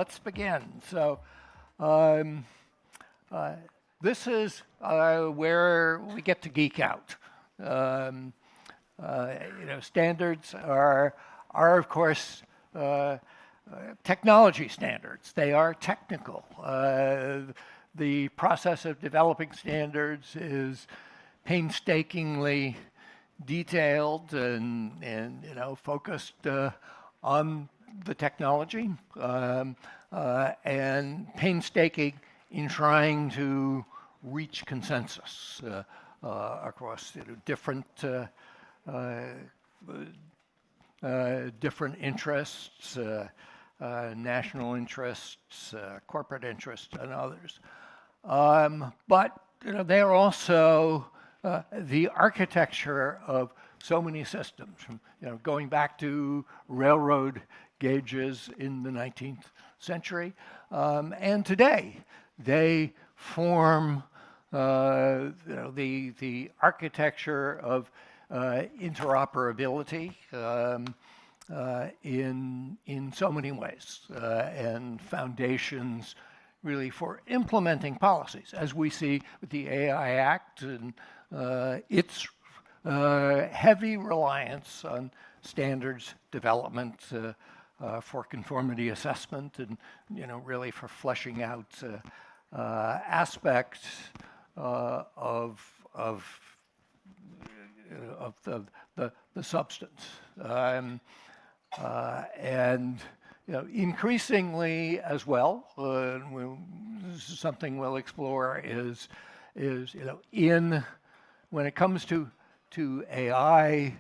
let's begin. So this is where we get to geek out. Standards are of course technology standards. They are technical. The process of developing standards is painstakingly detailed and focused on the technology and painstaking in trying to reach consensus across different interests, national interests, corporate interests, and others. But they are also the architecture of so many systems, from going back to railroad gauges in the 19th century, and today they form the architecture of interoperability in so many ways, and foundations really for implementing policies, as we see with the AI Act and its heavy reliance on standards development for conformity assessment and really for fleshing out aspects of the substance. And increasingly as well, this is something we'll explore, is when it comes to AI,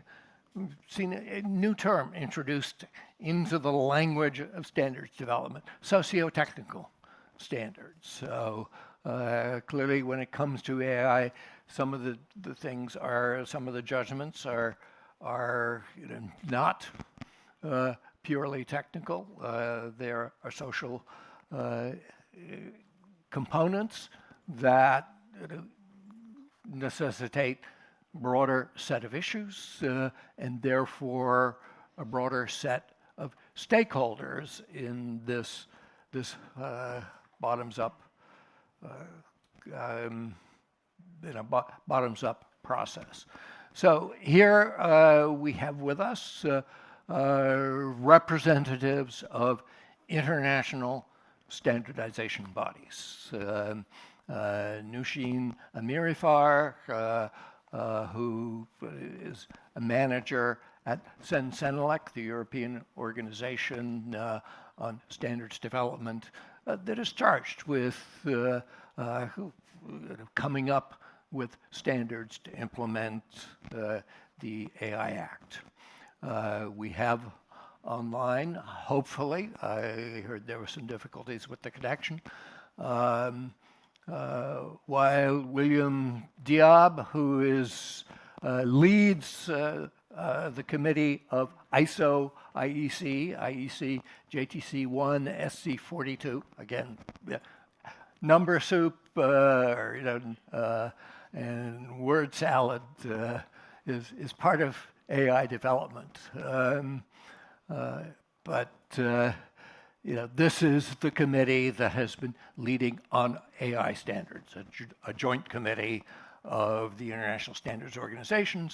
we've seen a new term introduced into the language of standards development: socio-technical standards. So clearly, when it comes to AI, some of the things are, some of the judgments are not purely technical. There are social components that necessitate broader set of issues and therefore a broader set of stakeholders in this bottoms-up bottoms-up process. So here we have with us representatives of international standardization bodies. Nushin Amirifar, who is a manager at Senelec, the European organization on standards development, that is charged with coming up with standards to implement the AI Act. We have online, hopefully, I heard there were some difficulties with the connection, while William Diab, who leads the committee of ISO, IEC, JTC1, SC42, again, number soup and word salad is part of AI development. But this is the committee that has been leading on AI standards, a joint committee of the International Standards Organization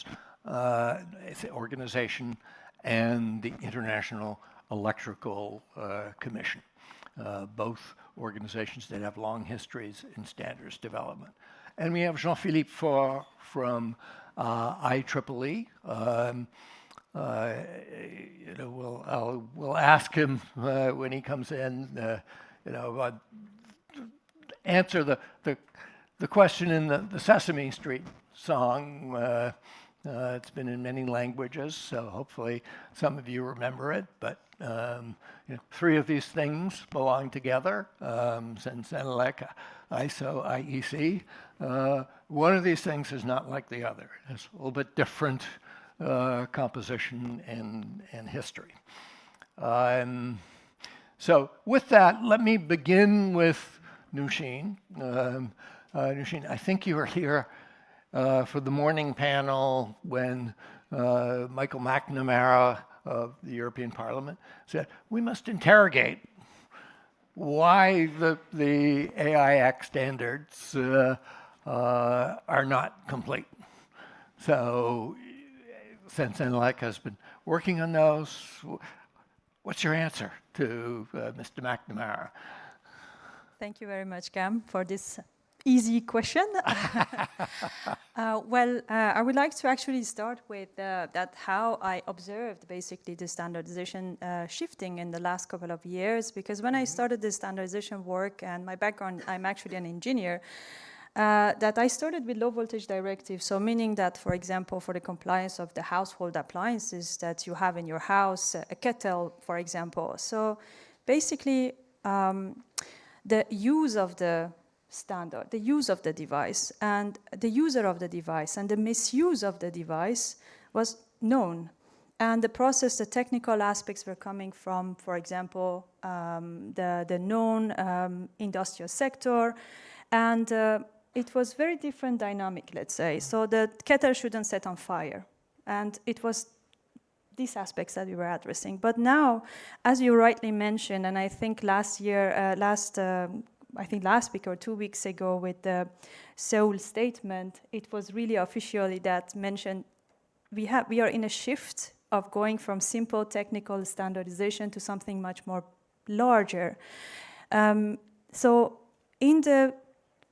and the International Electrical Commission, both organizations that have long histories in standards development. And we have Jean-Philippe Faure from IEEE. We'll ask him when he comes in, answer the question in the Sesame Street song. It's been in many languages, so hopefully some of you remember it. But three of these things belong together: Senelec, ISO, IEC. One of these things is not like the other. It's a little bit different composition and history. So with that, let me begin with Nushin. Nushin, I think you were here for the morning panel when Michael McNamara of the European Parliament said, we must interrogate why the AI Act standards are not complete. So, since NLEC has been working on those, what's your answer to Mr. McNamara? Thank you very much, Cam, for this easy question. I would like to actually start with that how I observed basically the standardization shifting in the last couple of years, because when I started the standardization work, and my background, I'm actually an engineer, that I started with low voltage directives, so meaning that, for example, for the compliance of the household appliances that you have in your house, a kettle, for example. So basically, the use of the standard, the use of the device, and the user of the device, and the misuse of the device was known. And the process, the technical aspects were coming from, for example, the known industrial sector, and it was very different dynamic, let's say. So the kettle shouldn't set on fire, and it was these aspects that we were addressing. But now, as you rightly mentioned, and I think last week or 2 weeks ago with the Seoul statement, it was really officially that mentioned we are in a shift of going from simple technical standardization to something much more larger. So in the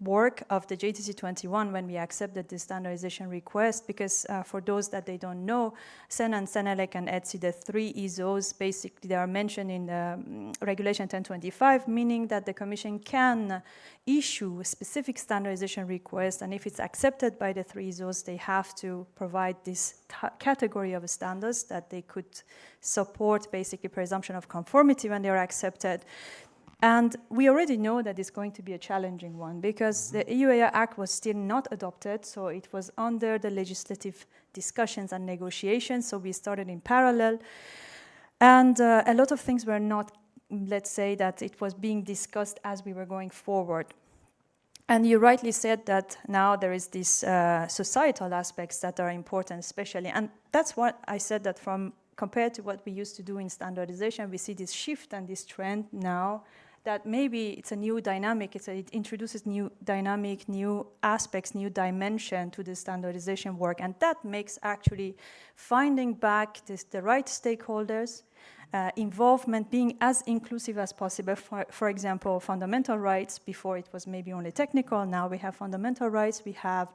work of the JTC 21, when we accepted the standardization request, because for those that they don't know, CEN and CENELEC and ETSI, the three ISOs, basically they are mentioned in the Regulation 1025, meaning that the Commission can issue a specific standardization request, and if it's accepted by the three ISOs, they have to provide this category of standards that they could support, basically presumption of conformity when they are accepted. And we already know that it's going to be a challenging one because the EU AI Act was still not adopted, so it was under the legislative discussions and negotiations, so we started in parallel. And a lot of things were not, let's say, that it was being discussed as we were going forward. And you rightly said that now there is these societal aspects that are important, especially, and that's what I said that from compared to what we used to do in standardization, we see this shift and this trend now that maybe it's a new dynamic, it introduces new dynamic, new aspects, new dimension to the standardization work, and that makes actually finding back the right stakeholders, involvement, being as inclusive as possible. For example, fundamental rights, before it was maybe only technical, now we have fundamental rights, we have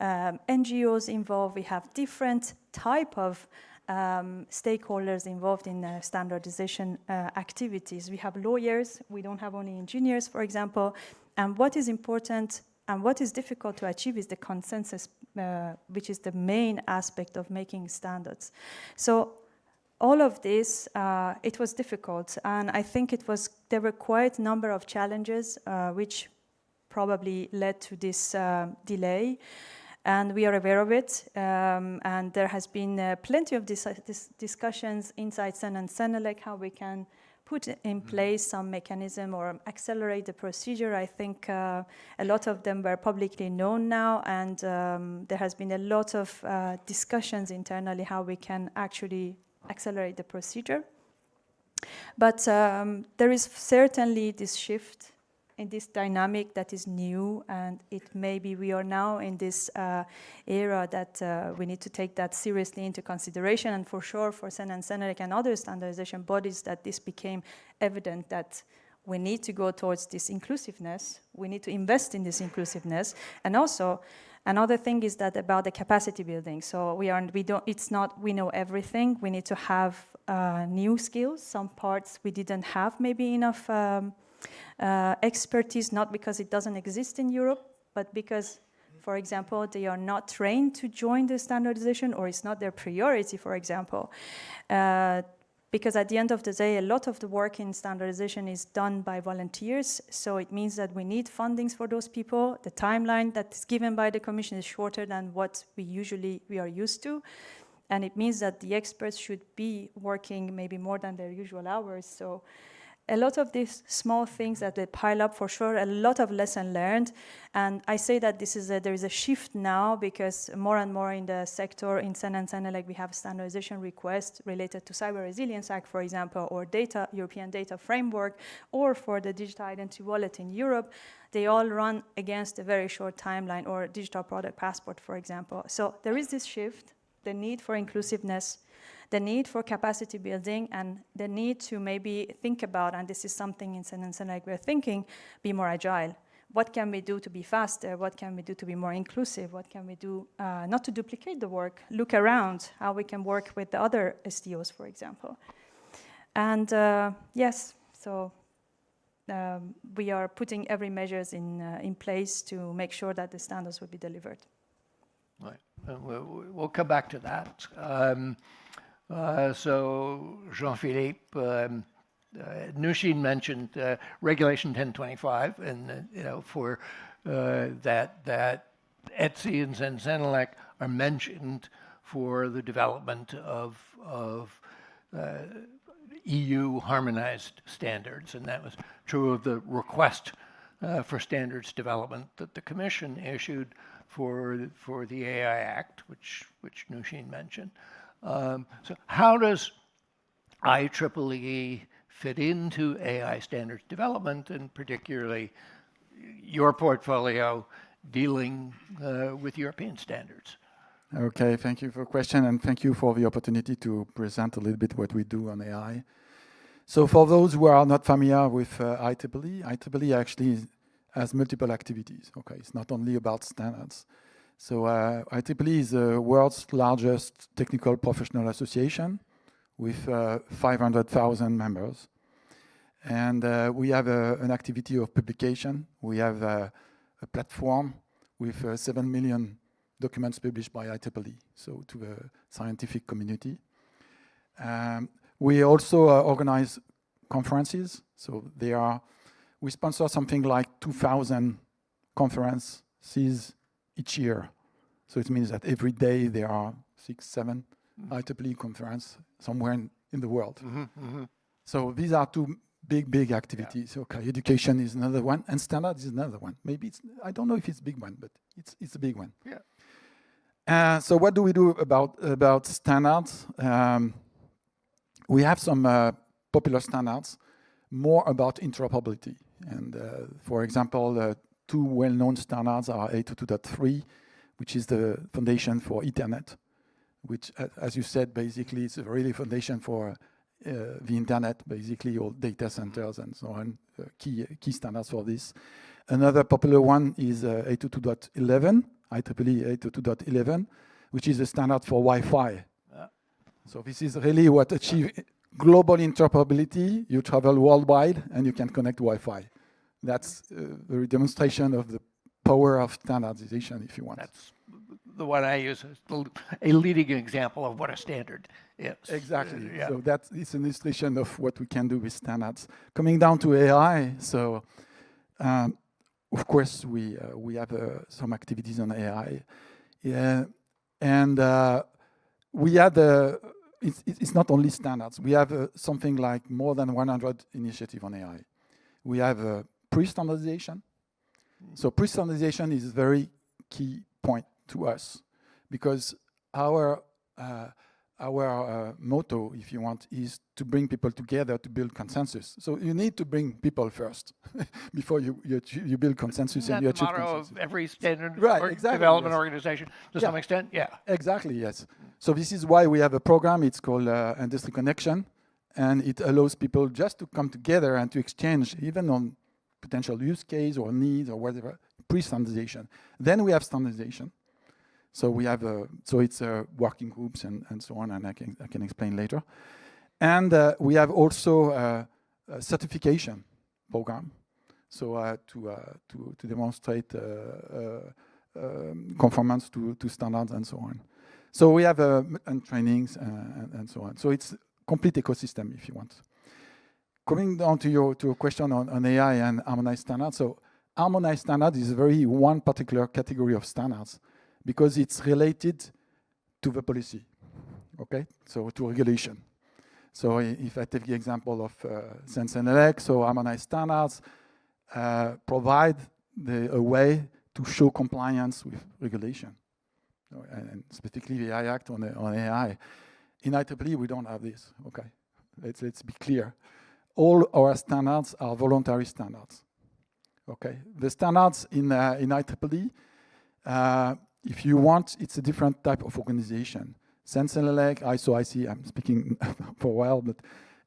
NGOs involved, we have different type of stakeholders involved in standardization activities. We have lawyers, we don't have only engineers, for example, and what is important and what is difficult to achieve is the consensus, which is the main aspect of making standards. So all of this, it was difficult, and I think there were quite a number of challenges which probably led to this delay. And we are aware of it, and there has been plenty of discussions inside CEN and CENELEC how we can put in place some mechanism or accelerate the procedure. I think a lot of them were publicly known now, and there has been a lot of discussions internally how we can actually accelerate the procedure. But there is certainly this shift in this dynamic that is new, and it maybe we are now in this era that we need to take that seriously into consideration, and for sure for CEN and CENELEC and other standardization bodies that this became evident that we need to go towards this inclusiveness, we need to invest in this inclusiveness, and also another thing is that about the capacity building. So we know everything, we need to have new skills, some parts we didn't have maybe enough expertise, not because it doesn't exist in Europe, but because, for example, they are not trained to join the standardization, or it's not their priority, for example. Because at the end of the day, a lot of the work in standardization is done by volunteers, so it means that we need fundings for those people. The timeline that is given by the Commission is shorter than what we are used to, and it means that the experts should be working maybe more than their usual hours. So a lot of these small things that they pile up, for sure, a lot of lesson learned. And I say that there is a shift now, because more and more in the sector, in Sen and Senelec, we have standardization requests related to Cyber Resilience Act, for example, or European Data Framework, or for the Digital Identity Wallet in Europe. They all run against a very short timeline, or Digital Product Passport, for example. So there is this shift, the need for inclusiveness, the need for capacity building, and the need to maybe think about, and this is something in Sen and Senelec we're thinking, be more agile. What can we do to be faster? What can we do to be more inclusive? What can we do not to duplicate the work? Look around how we can work with the other SDOs, for example. And yes, so we are putting every measures in place to make sure that the standards will be delivered. Right. We'll come back to that. So Jean-Philippe, Nushin mentioned Regulation 1025, and for that ETSI and Senelec are mentioned for the development of EU harmonized standards, and that was true of the request for standards development that the Commission issued for the AI Act, which Nushin mentioned. So how does IEEE fit into AI standards development, and particularly your portfolio dealing with European standards? Okay, thank you for the question, and thank you for the opportunity to present a little bit what we do on AI. So for those who are not familiar with IEEE actually has multiple activities. Okay, it's not only about standards. So IEEE is the world's largest technical professional association with 500,000 members. And we have an activity of publication. We have a platform with 7 million documents published by IEEE, so to the scientific community. We also organize conferences. So we sponsor something like 2,000 conferences each year. So it means that every day there are 6, 7 IEEE conferences somewhere in the world. So these are two big activities. Okay, education is another one, and standards is another one. Maybe I don't know if it's a big one, but it's a big one. Yeah. So what do we do about standards? We have some popular standards, more about interoperability. And for example, two well-known standards are 802.3, which is the foundation for Ethernet, which, as you said, basically is really foundation for the internet, basically all data centers and so on, key standards for this. Another popular one is 802.11, IEEE 802.11, which is a standard for Wi-Fi. So this is really what achieves global interoperability. You travel worldwide and you can connect Wi-Fi. That's a demonstration of the power of standardization, if you want. That's the one I use as a leading example of what a standard is. Exactly. Yeah. So it's an illustration of what we can do with standards. Coming down to AI, so of course we have some activities on AI, and we had it's not only standards. We have something like more than 100 initiatives on AI. We have pre-standardization. So pre-standardization is a very key point to us, because our motto, if you want, is to bring people together to build consensus. So you need to bring people first before you build consensus and you achieve consensus. That's the motto of every standard Exactly, development yes. organization to some extent. Yeah. Exactly, yes. So this is why we have a program. It's called Industry Connection, and it allows people just to come together and to exchange, even on potential use case or needs or whatever, pre-standardization. Then we have standardization. So we have so it's working groups and so on, and I can explain later. And we have also a certification program, so to demonstrate conformance to standards and so on. So we have and trainings and so on. So it's a complete ecosystem, if you want. Coming down to your question on AI and harmonized standards. So harmonized standards is very one particular category of standards, because it's related to the policy, okay? So to regulation. So if I take the example of Sense and Elect, so harmonized standards provide a way to show compliance with regulation, and specifically the AI Act on AI. In IEEE, we don't have this. Okay, let's be clear. All our standards are voluntary standards. Okay, the standards in IEEE, if you want, it's a different type of organization. Sense and Elect, ISO, IC, I'm speaking for a while, but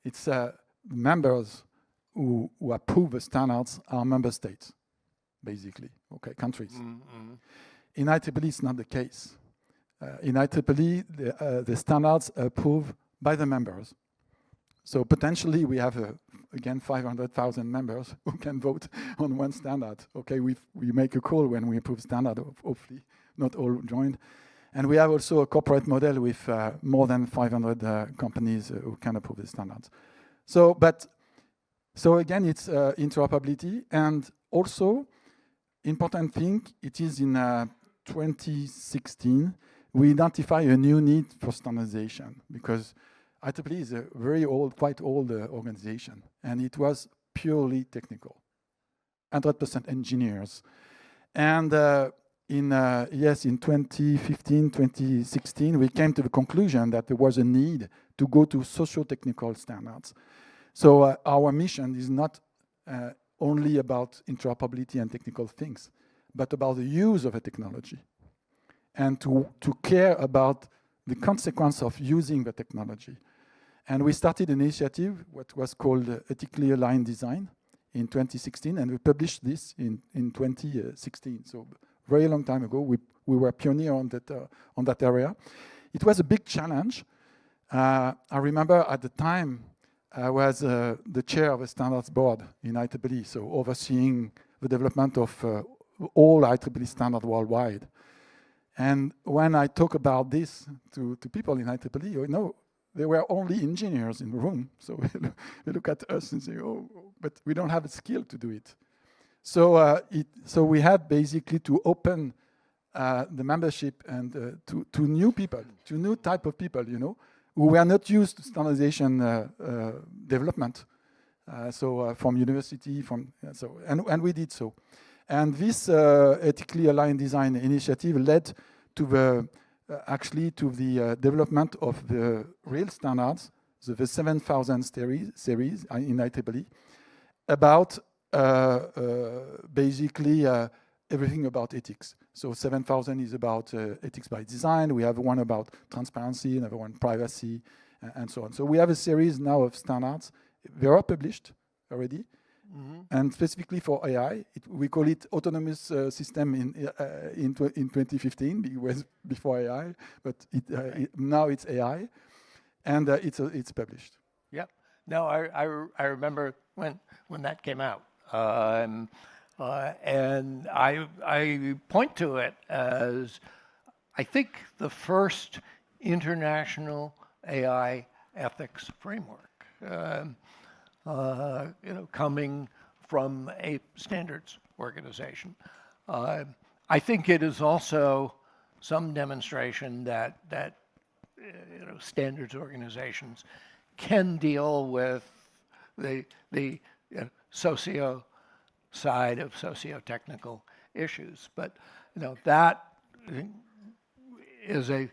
it's members who approve the standards are member states, basically, okay, countries. Mm-hmm. In IEEE, it's not the case. In IEEE, the standards are approved by the members. So potentially we have, again, 500,000 members who can vote on one standard. Okay, we make a call when we approve standard, hopefully not all joined. And we have also a corporate model with more than 500 companies who can approve the standards. So again, it's interoperability. And also, important thing, it is in 2016, we identify a new need for standardization because IEEE is a very old, quite old organization, and it was purely technical, 100% engineers. And in 2015, 2016, we came to the conclusion that there was a need to go to socio-technical standards. So our mission is not only about interoperability and technical things, but about the use of a technology and to care about the consequence of using the technology. And we started an initiative, what was called Ethically Aligned Design in 2016, and we published this in 2016. So very long time ago, we were pioneer on that area. It was a big challenge. I remember at the time, I was the chair of a standards board in IEEE, so overseeing the development of all IEEE standards worldwide. And when I talk about this to people in IEEE, you know, there were only engineers in the room. So they look at us and say, oh, but we don't have the skill to do it. So we had basically to open the membership and to new people, to new type of people, you know, who were not used to standardization development. From university, and we did so. And this ethically aligned design initiative led to the development of the real standards, so the 7,000 series in IEEE, about basically everything about ethics. So 7,000 is about ethics by design. We have one about transparency, another one privacy, and so on. So we have a series now of standards. They are published already. Mm-hmm. And specifically for AI, we call it autonomous system in 2015. It was before AI, but now it's AI, and it's published. Yep. No, I remember when that came out, and I point to it as I think the first international AI ethics framework. Coming from a standards organization. I think it is also some demonstration that standards organizations can deal with the socio side of socio-technical issues, but that is a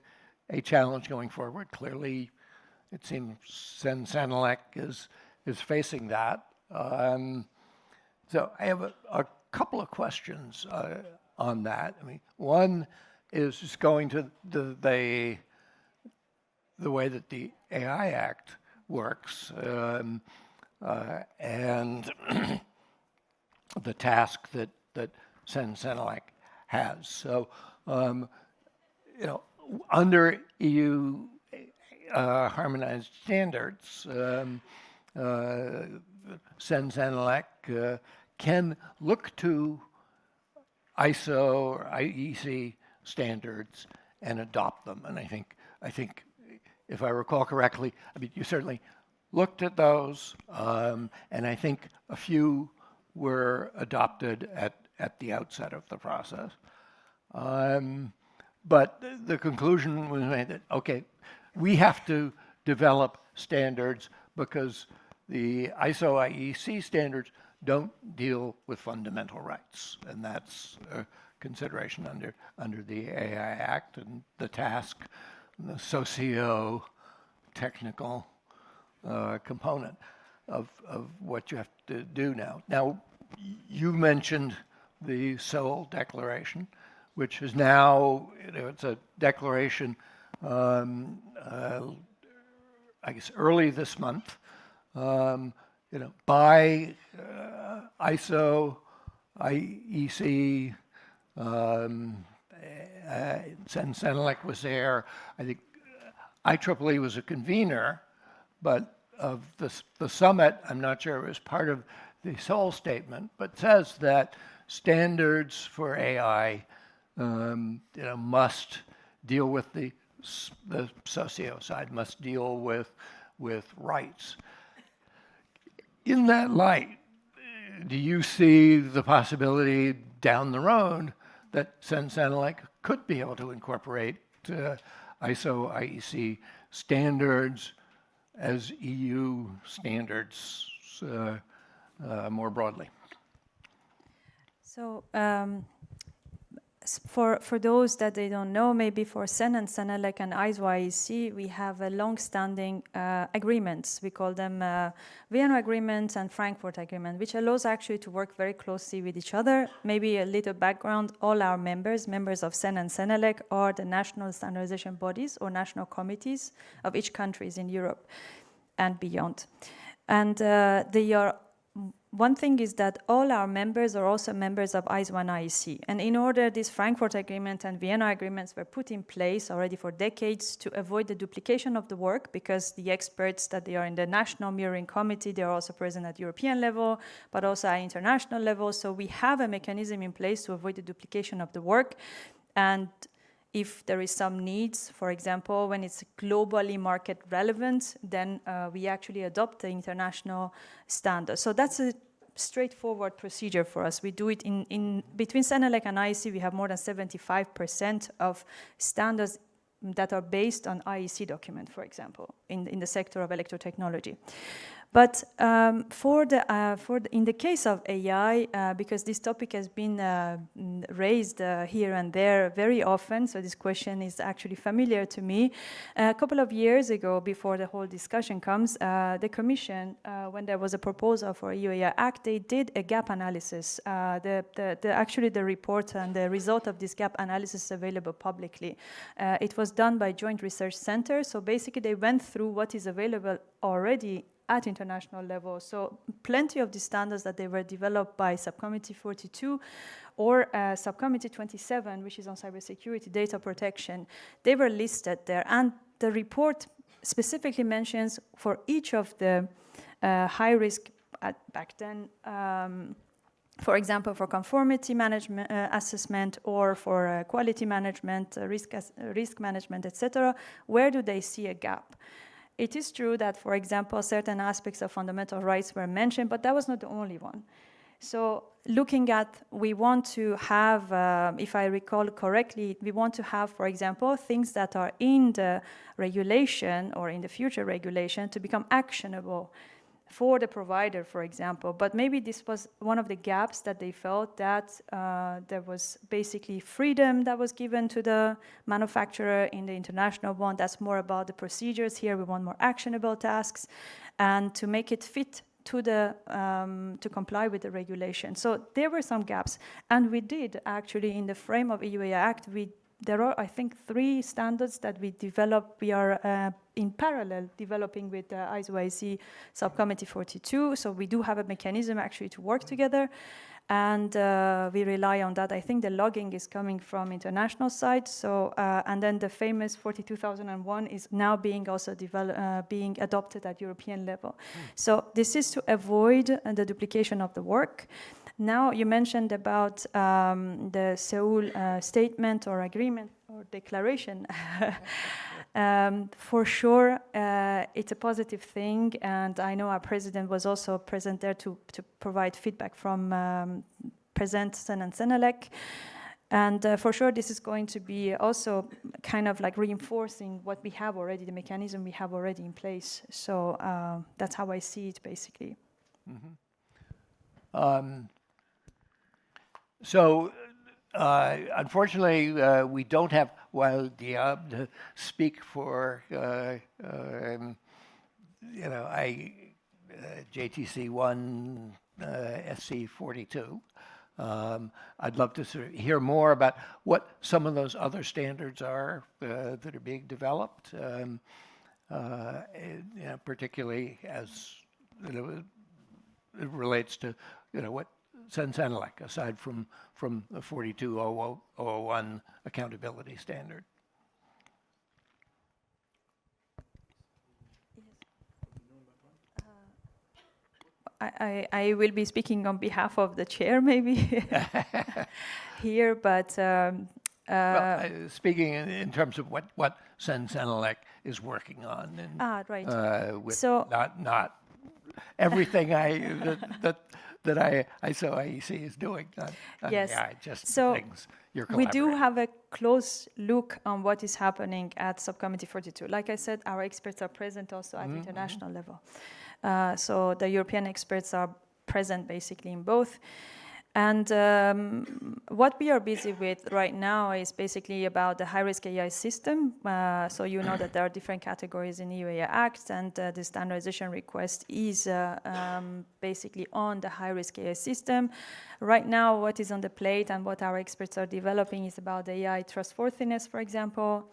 challenge going forward. Clearly, it seems Sensenelec is facing that. So I have a couple of questions on that. I mean, one is just going to the way that the AI Act works and the task that Sensenelec has. So, under EU harmonized standards, Sensenelec can look to ISO or IEC standards and adopt them. And I think, if I recall correctly, I mean, you certainly looked at those, and I think a few were adopted at the outset of the process. But the conclusion was made that, okay, we have to develop standards because the ISO IEC standards don't deal with fundamental rights, and that's a consideration under the AI Act and the task, the socio-technical component of what you have to do now. Now, you mentioned the Seoul Declaration, which is now, it's a declaration, I guess early this month, by ISO, IEC, Senelec was there. I think IEEE was a convener, but of the summit, I'm not sure it was part of the Seoul statement, but says that standards for AI, must deal with the socio side, must deal with rights. In that light, do you see the possibility down the road that Senelec could be able to incorporate ISO, IEC standards as EU standards more broadly? So for those that they don't know, maybe for Sen and Senelec and ISO IEC, we have a long-standing agreements. We call them Vienna Agreement and Frankfurt Agreement, which allows actually to work very closely with each other. Maybe a little background, all our members of Sen and Senelec are the national standardization bodies or national committees of each countries in Europe and beyond. And they are one thing is that all our members are also members of ISO and IEC. And in order, this Frankfurt Agreement and Vienna Agreements were put in place already for decades to avoid the duplication of the work, because the experts that they are in the National Mirroring Committee, they are also present at European level, but also at international level. So we have a mechanism in place to avoid the duplication of the work. And if there is some needs, for example, when it's globally market relevant, then we actually adopt the international standard. So that's a straightforward procedure for us. We do it in between Senelec and IEC, we have more than 75% of standards that are based on IEC document, for example, in the sector of electrotechnology. But in the case of AI, because this topic has been raised here and there very often, so this question is actually familiar to me. A couple of years ago, before the whole discussion comes, the Commission, when there was a proposal for EU AI Act, they did a gap analysis. Actually, the report and the result of this gap analysis is available publicly. It was done by Joint Research Center, so basically they went through what is available already at international level. So plenty of the standards that they were developed by Subcommittee 42 or Subcommittee 27, which is on cybersecurity data protection, they were listed there. And the report specifically mentions for each of the high risk back then, for example, for conformity management assessment or for quality management, risk management, etc., where do they see a gap? It is true that, for example, certain aspects of fundamental rights were mentioned, but that was not the only one. So looking at, we want to have, if I recall correctly, we want to have, for example, things that are in the regulation or in the future regulation to become actionable for the provider, for example. But maybe this was one of the gaps that they felt, that there was basically freedom that was given to the manufacturer in the international one. That's more about the procedures. Here we want more actionable tasks and to make it fit to the to comply with the regulation. So there were some gaps, and we did actually, in the frame of EU AI Act, there are, I think, 3 standards that we developed. We are in parallel developing with the ISO IEC Subcommittee 42. So we do have a mechanism actually to work together, and we rely on that. I think the logging is coming from international side. So and then the famous 42001 is now being also being adopted at European level. So this is to avoid the duplication of the work. Now, you mentioned about the Seoul statement or agreement or declaration. For sure, it's a positive thing, and I know our president was also present there to provide feedback from President Sen and Senelec. And for sure, this is going to be also kind of like reinforcing what we have already, the mechanism we have already in place. So that's how I see it, basically. So, unfortunately, we don't have Wael Diab to speak for, JTC1 SC42. I'd love to sort of hear more about what some of those other standards are that are being developed, particularly as it relates to what Sensenelec, aside from the 42001 accountability standard. I will be speaking on behalf of the chair, maybe, here, but... speaking in terms of what Sensenelec is working on, and right. with So not everything that ISO IEC is doing. Yes. Just so things you're we collaborating. do have a close look on what is happening at Subcommittee 42. Like I said, our experts are present also at international level. So the European experts are present basically in both. And what we are busy with right now is basically about the high-risk AI system. So you know that there are different categories in EU AI Act, and the standardization request is basically on the high-risk AI system. Right now, what is on the plate and what our experts are developing is about the AI trustworthiness, for example,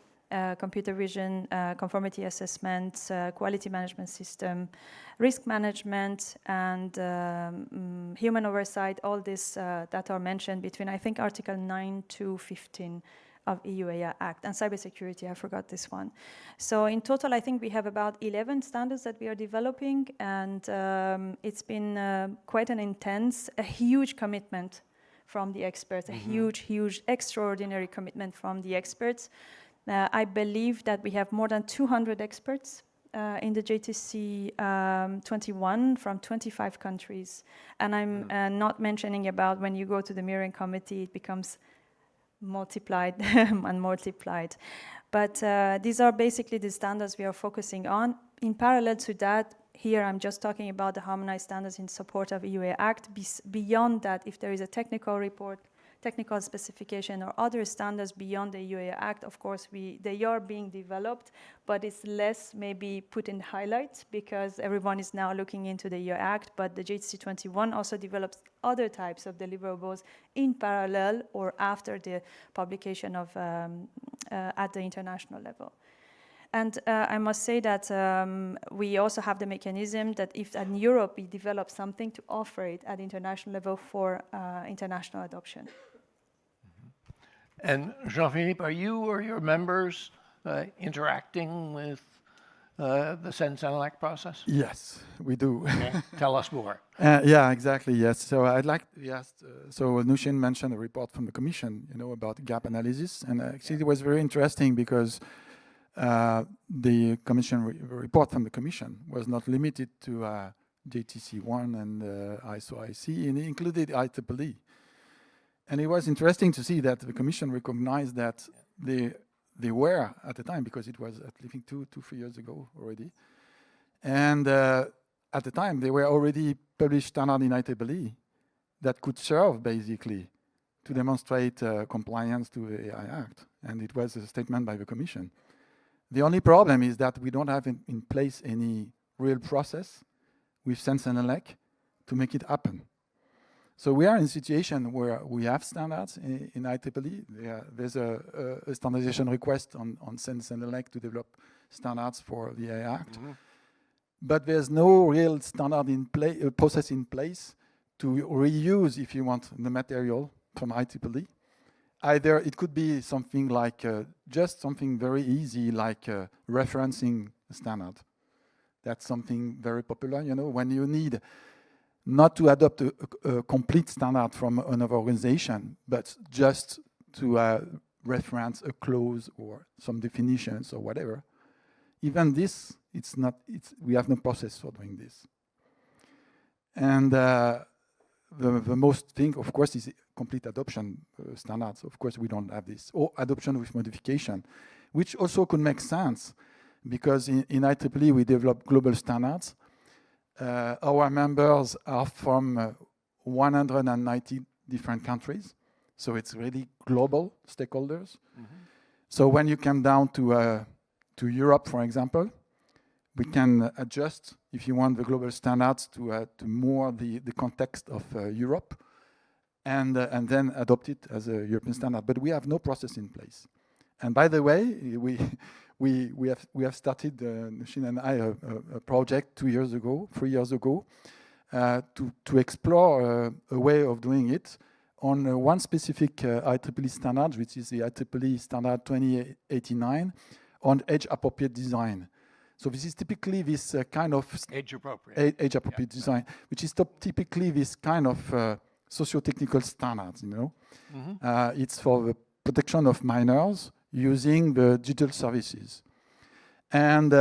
computer vision, conformity assessment, quality management system, risk management, and human oversight, all this that are mentioned between, I think, Article 9 to 15 of EU AI Act. And cybersecurity, I forgot this one. So in total, I think we have about 11 standards that we are developing, and it's been quite an intense, a huge commitment from the experts, a huge, extraordinary commitment from the experts. I believe that we have more than 200 experts in the JTC 21 from 25 countries. And I'm not mentioning about when you go to the mirroring committee, it becomes multiplied and multiplied. But these are basically the standards we are focusing on. In parallel to that, here I'm just talking about the harmonized standards in support of EU AI Act. Beyond that, if there is a technical report, technical specification or other standards beyond the EU AI Act, of course, they are being developed, but it's less maybe put in highlights because everyone is now looking into the EU Act, but the JTC 21 also develops other types of deliverables in parallel or after the publication of at the international level. And I must say that we also have the mechanism that if in Europe we develop something to offer it at international level for international adoption. And Jean-Philippe, are you or your members interacting with the Sensenelec process? Yes, we do. Okay. Tell us more. Yeah, exactly. Yes. So I'd like. Yes. So Nushin mentioned a report from the Commission, about gap analysis, and actually it was very interesting because the Commission report from the Commission was not limited to JTC1 and ISO IC, and it included IEEE. And it was interesting to see that the Commission recognized that they were at the time, because it was I think 3 years ago already, and at the time they were already published standard in IEEE that could serve basically to demonstrate compliance to the AI Act, and it was a statement by the Commission. The only problem is that we don't have in place any real process with Sensenelec to make it happen. So we are in a situation where we have standards in IEEE. There's a standardization request on Sensenelec to develop standards for the AI Act. But there's no real standard process in place to reuse, if you want, the material from IEEE. Either it could be something like just something very easy, like referencing a standard. That's something very popular, when you need not to adopt a complete standard from another organization, but just to reference a clause or some definitions or whatever. Even this, we have no process for doing this. And the most thing, of course, is complete adoption standards. Of course, we don't have this. Or adoption with modification, which also could make sense because in IEEE we develop global standards. Our members are from 190 different countries, so it's really global stakeholders. So when you come down to Europe, for example, we can adjust, if you want, the global standards to more the context of Europe, and then adopt it as a European standard. But we have no process in place. And by the way, we have started, Nushin and I, a project 3 years ago, to explore a way of doing it on one specific IEEE standard, which is the IEEE standard 2089 on age-appropriate design. So this is typically this kind of age-appropriate design, which is typically this kind of socio-technical standards. It's for the protection of minors using the digital services. And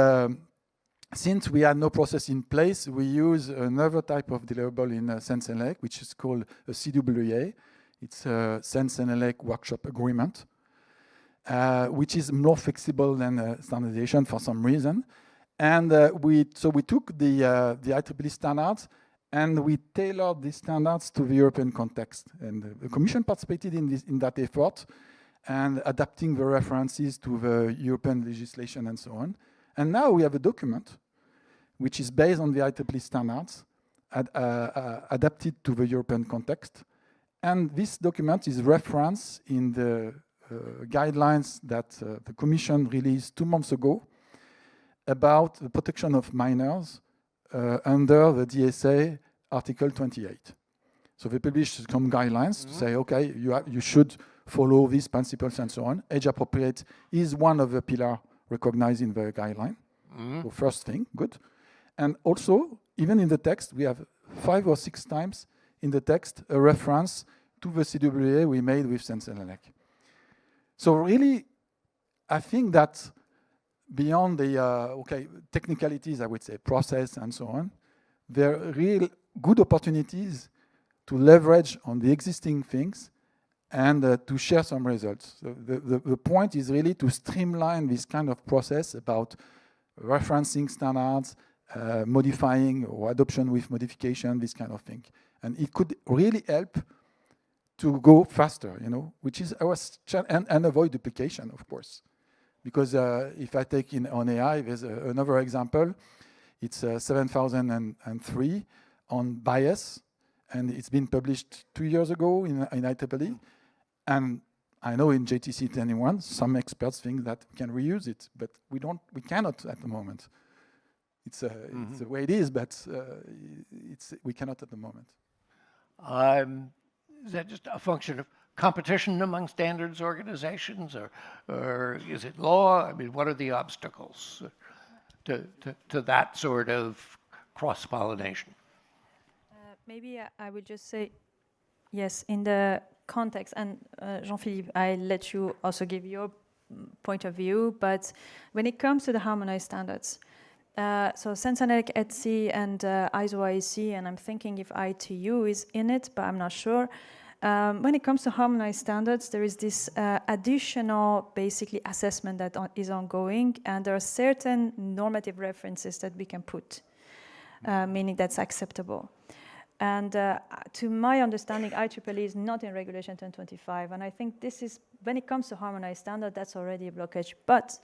since we had no process in place, we use another type of deliverable in Sensenelec, which is called a CWA. It's a Sensenelec workshop agreement, which is more flexible than standardization for some reason. And we took the IEEE standards and we tailored these standards to the European context. And the Commission participated in that effort and adapting the references to the European legislation and so on. And now we have a document which is based on the IEEE standards, adapted to the European context. And this document is referenced in the guidelines that the Commission released 2 months ago about the protection of minors under the DSA Article 28. So they published some guidelines to say, okay, you should follow these principles and so on. Age appropriate is one of the pillars recognized in the guideline. So first thing, good. And also, even in the text, we have 5 or 6 times in the text a reference to the CWA we made with Sensenelec. So really, I think that beyond the technicalities, I would say, process and so on, there are real good opportunities to leverage on the existing things and to share some results. So the point is really to streamline this kind of process about referencing standards, modifying or adoption with modification, this kind of thing. And it could really help to go faster, which is our and avoid duplication, of course. Because if I take on AI, there's another example. It's 7003 on bias, and it's been published 2 years ago in IEEE. And I know in JTC 21, some experts think that we can reuse it, but we cannot at the moment. It's the way it is, but we cannot at the moment. Is that just a function of competition among standards organizations, or is it law? I mean, what are the obstacles to that sort of cross-pollination? Maybe I would just say, yes, in the context, and Jean-Philippe, I let you also give your point of view, but when it comes to the harmonized standards, so Sensenelec, ETSI, and ISO IEC, and I'm thinking if ITU is in it, but I'm not sure. When it comes to harmonized standards, there is this additional, basically, assessment that is ongoing, and there are certain normative references that we can put, meaning that's acceptable. And to my understanding, IEEE is not in Regulation 1025, and I think this is, when it comes to harmonized standard, that's already a blockage. But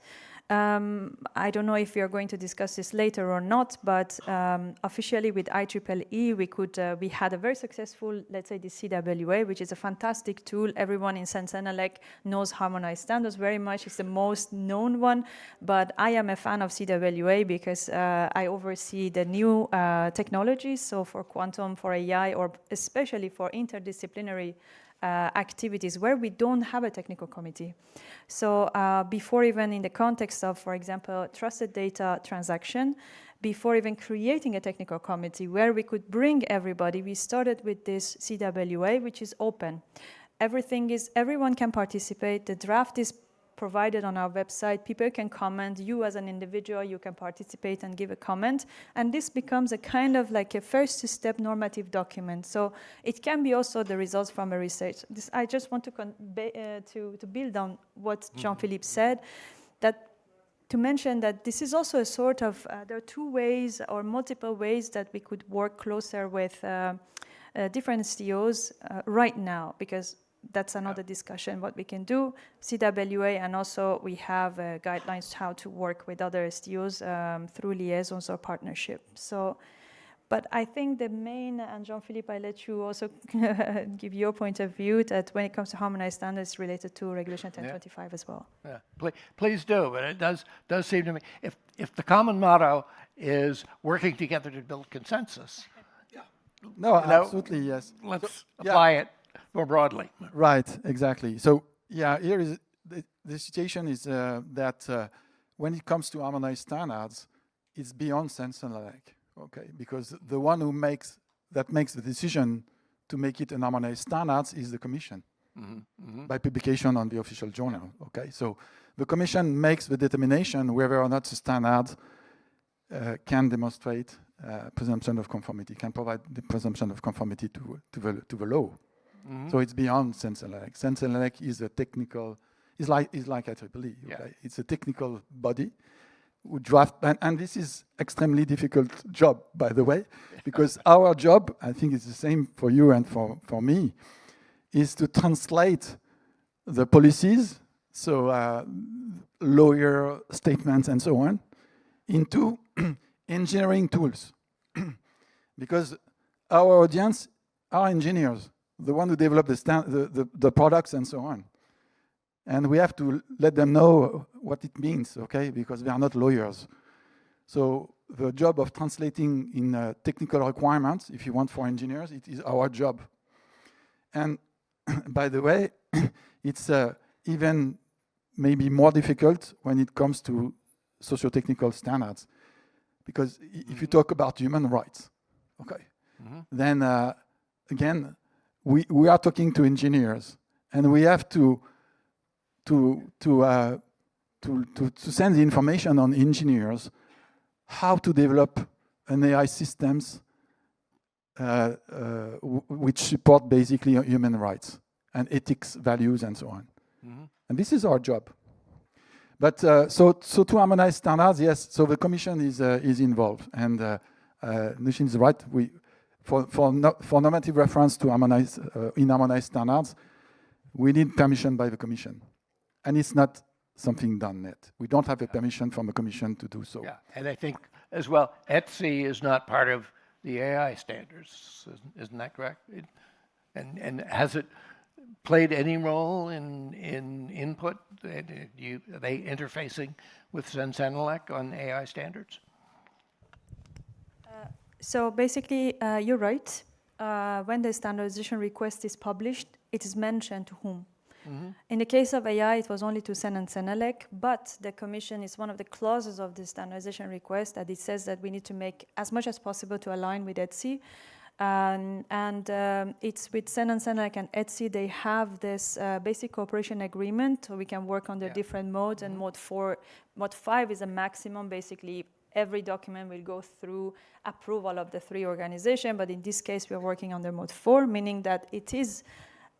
I don't know if we are going to discuss this later or not, but officially with IEEE, we had a very successful, let's say, the CWA, which is a fantastic tool. Everyone in Sensenelec knows harmonized standards very much. It's the most known one, but I am a fan of CWA because I oversee the new technologies, so for quantum, for AI, or especially for interdisciplinary activities where we don't have a technical committee. So before even in the context of, for example, trusted data transaction, before even creating a technical committee where we could bring everybody, we started with this CWA, which is open. Everyone can participate. The draft is provided on our website. People can comment. You as an individual, you can participate and give a comment. And this becomes a kind of like a first step normative document. So it can be also the results from a research. I just want to build on what Jean-Philippe said, that to mention that this is also a sort of, there are two ways or multiple ways that we could work closer with different STOs right now, because that's another discussion, what we can do, CWA, and also we have guidelines how to work with other STOs through liaisons or partnership. So, but I think the main, and Jean-Philippe, I let you also give your point of view, that when it comes to harmonized standards related to Regulation 1025 as well. Yeah, please do. But it does seem to me, if the common motto is working together to build consensus, No, absolutely, yes. let's apply it more broadly. Right, exactly. So, yeah, here is the situation is that when it comes to harmonized standards, it's beyond sense and like, okay, because the one who makes the decision to make it an harmonized standards is the Commission by publication on the official journal. Okay, so the Commission makes the determination whether or not the standards can demonstrate presumption of conformity, can provide the presumption of conformity to the law. So it's beyond sense and like. Sense and like is a technical, is like IEEE. Okay, it's a technical body who draft, and this is extremely difficult job, by the way, because our job, I think it's the same for you and for me, is to translate the policies, so lawyer statements and so on, into engineering tools. Because our audience are engineers, the one who develop the products and so on. And we have to let them know what it means, okay? Because they are not lawyers. So the job of translating in technical requirements, if you want, for engineers, it is our job. And by the way, it's even maybe more difficult when it comes to socio-technical standards. Because if you talk about human rights, okay, then again, we are talking to engineers, and we have to send the information on engineers how to develop an AI systems which support basically human rights and ethics, values, and so on. And this is our job. But so to harmonize standards, yes. So the Commission is involved, and Nushin is right. For normative reference to harmonize in harmonized standards, we need permission by the Commission, and it's not something done yet. We don't have a permission from the Commission to do so. Yeah, and I think as well, ETSI is not part of the AI standards, isn't that correct? And has it played any role in input? Are they interfacing with Sensenelec on AI standards? So basically, you're right. When the standardization request is published, it is mentioned to whom. In the case of AI, it was only to Sen and Senelec, but the Commission is one of the clauses of the standardization request that it says that we need to make as much as possible to align with ETSI. It's with Sen and Senelec and ETSI, they have this basic cooperation agreement, so we can work on the different modes, and mode 4. Mode 5 is a maximum, basically every document will go through approval of the 3 organizations, but in this case we are working under mode 4, meaning that it is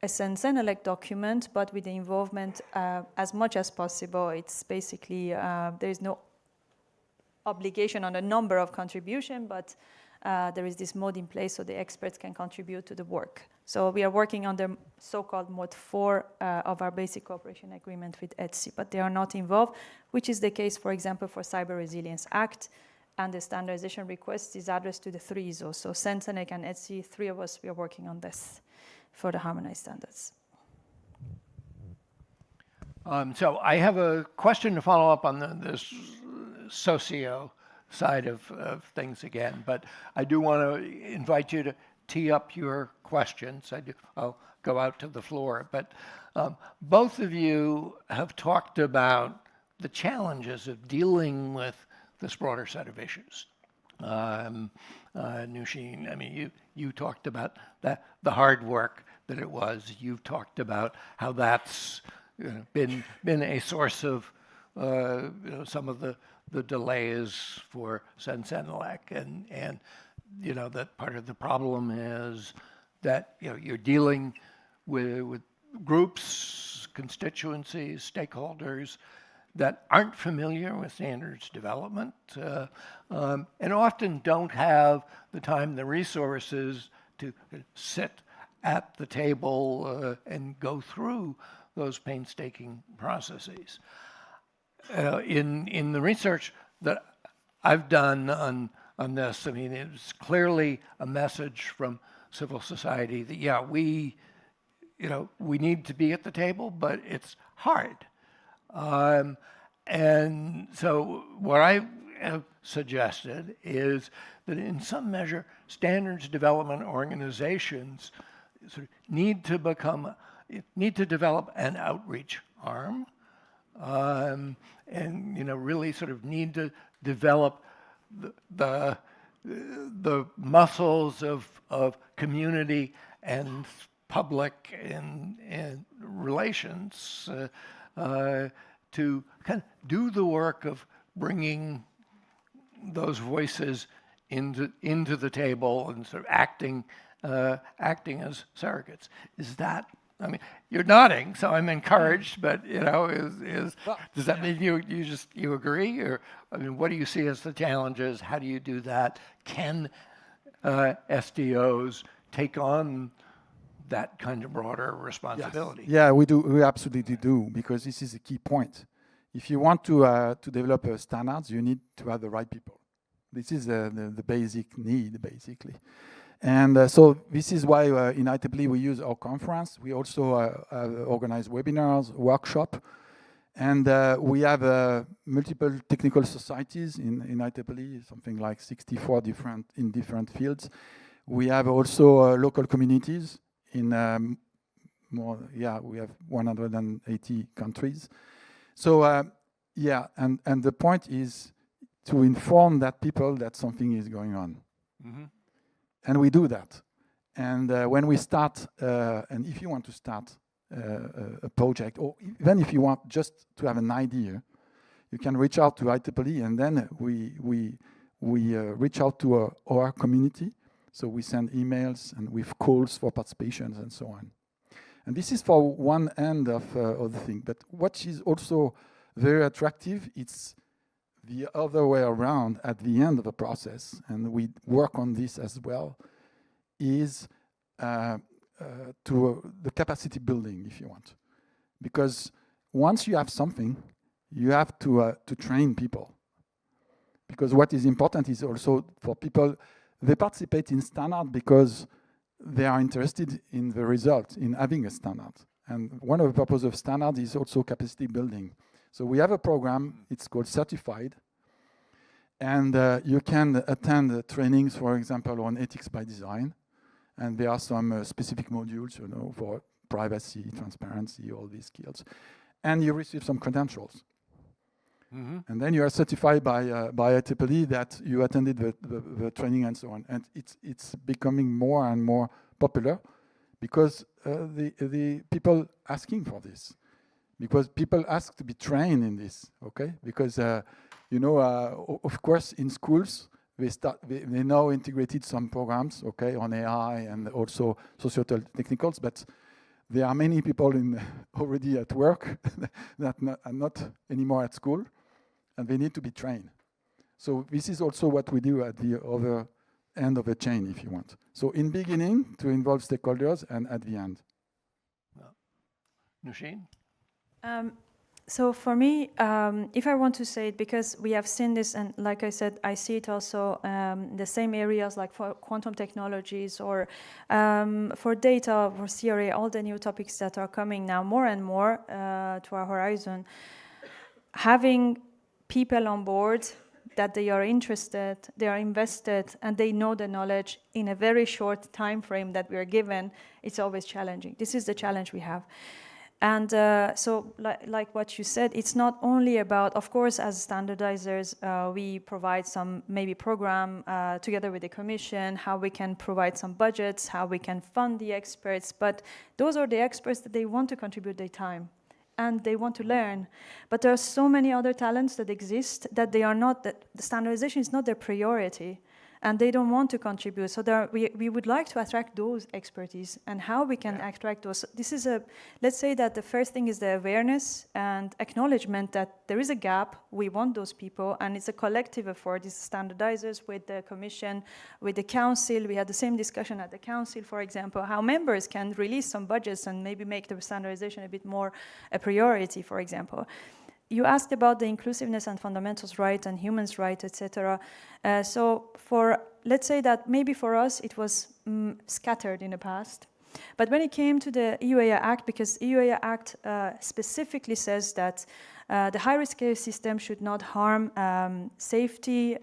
a Sensenelec document, but with the involvement as much as possible. It's basically, there is no obligation on the number of contribution, but there is this mode in place so the experts can contribute to the work. So we are working on the so-called mode 4 of our basic cooperation agreement with ETSI, but they are not involved, which is the case, for example, for Cyber Resilience Act, and the standardization request is addressed to the 3 ISO. So Sensenelec and ETSI, 3 of us, we are working on this for the harmonized standards. So I have a question to follow up on this socio side of things again, but I do want to invite you to tee up your questions. I'll go out to the floor, but both of you have talked about the challenges of dealing with this broader set of issues. Nushin, I mean, you talked about the hard work that it was. You've talked about how that's been a source of some of the delays for Sensenelec, and that part of the problem is that you're dealing with groups, constituencies, stakeholders that aren't familiar with standards development and often don't have the time, the resources to sit at the table and go through those painstaking processes. In the research that I've done on this, I mean, it's clearly a message from civil society that we need to be at the table, but it's hard. And so what I have suggested is that in some measure, standards development organizations sort of need to develop an outreach arm, and really sort of need to develop the muscles of community and public and relations to kind of do the work of bringing those voices into the table and sort of acting as surrogates. Is that? I mean, you're nodding, so I'm encouraged. But does that mean you agree, or I mean, what do you see as the challenges? How do you do that? Can SDOs take on that kind of broader responsibility? Yes. Yeah, we do. We absolutely do, because this is a key point. If you want to develop standards, you need to have the right people. This is the basic need, basically. And so this is why in IEEE we use our conference. We also organize webinars, workshop, and we have multiple technical societies in IEEE, something like 64 different fields. We have also local communities in we have 180 countries. So and the point is to inform that people that something is going on. Mm-hmm. And we do that. And when we start, and if you want to start a project, or even if you want just to have an idea, you can reach out to IEEE, and then we reach out to our community. So we send emails and with calls for participation and so on. And this is for one end of the thing. But what is also very attractive, it's the other way around at the end of the process, and we work on this as well, is to the capacity building, if you want. Because once you have something, you have to train people. Because what is important is also for people, they participate in standard because they are interested in the result, in having a standard. And one of the purposes of standard is also capacity building. So we have a program, it's called Certified, and you can attend trainings, for example, on ethics by design, and there are some specific modules, for privacy, transparency, all these skills, and you receive some credentials. Mm-hmm. And then you are certified by IEEE that you attended the training and so on, and it's becoming more and more popular because the people asking for this. Because people ask to be trained in this, okay? Because, of course, in schools, they now integrated some programs, okay, on AI and also societal technicals, but there are many people already at work that are not anymore at school, and they need to be trained. So this is also what we do at the other end of the chain, if you want. So in beginning, to involve stakeholders, and at the end. Nusheen? So for me, if I want to say it, because we have seen this, and like I said, I see it also the same areas like for quantum technologies or for data, for CRA, all the new topics that are coming now more and more to our horizon. Having people on board that they are interested, they are invested, and they know the knowledge in a very short time frame that we are given, it's always challenging. This is the challenge we have. And so like what you said, it's not only about, of course, as standardizers, we provide some maybe program together with the commission, how we can provide some budgets, how we can fund the experts, but those are the experts that they want to contribute their time. and they want to learn. But there are so many other talents that exist that they are not, that the standardization is not their priority, and they don't want to contribute. So we would like to attract those expertise, and how we can attract those. This is let's say that the first thing is the awareness and acknowledgement that there is a gap, we want those people, and it's a collective effort. It's standardizers with the commission, with the council. We had the same discussion at the council, for example, how members can release some budgets and maybe make the standardization a bit more a priority, for example. You asked about the inclusiveness and fundamentals right and humans right, etc. So let's say that maybe for us it was scattered in the past. But when it came to the EU-AI Act, because EU-AI Act specifically says that the high-risk care system should not harm safety,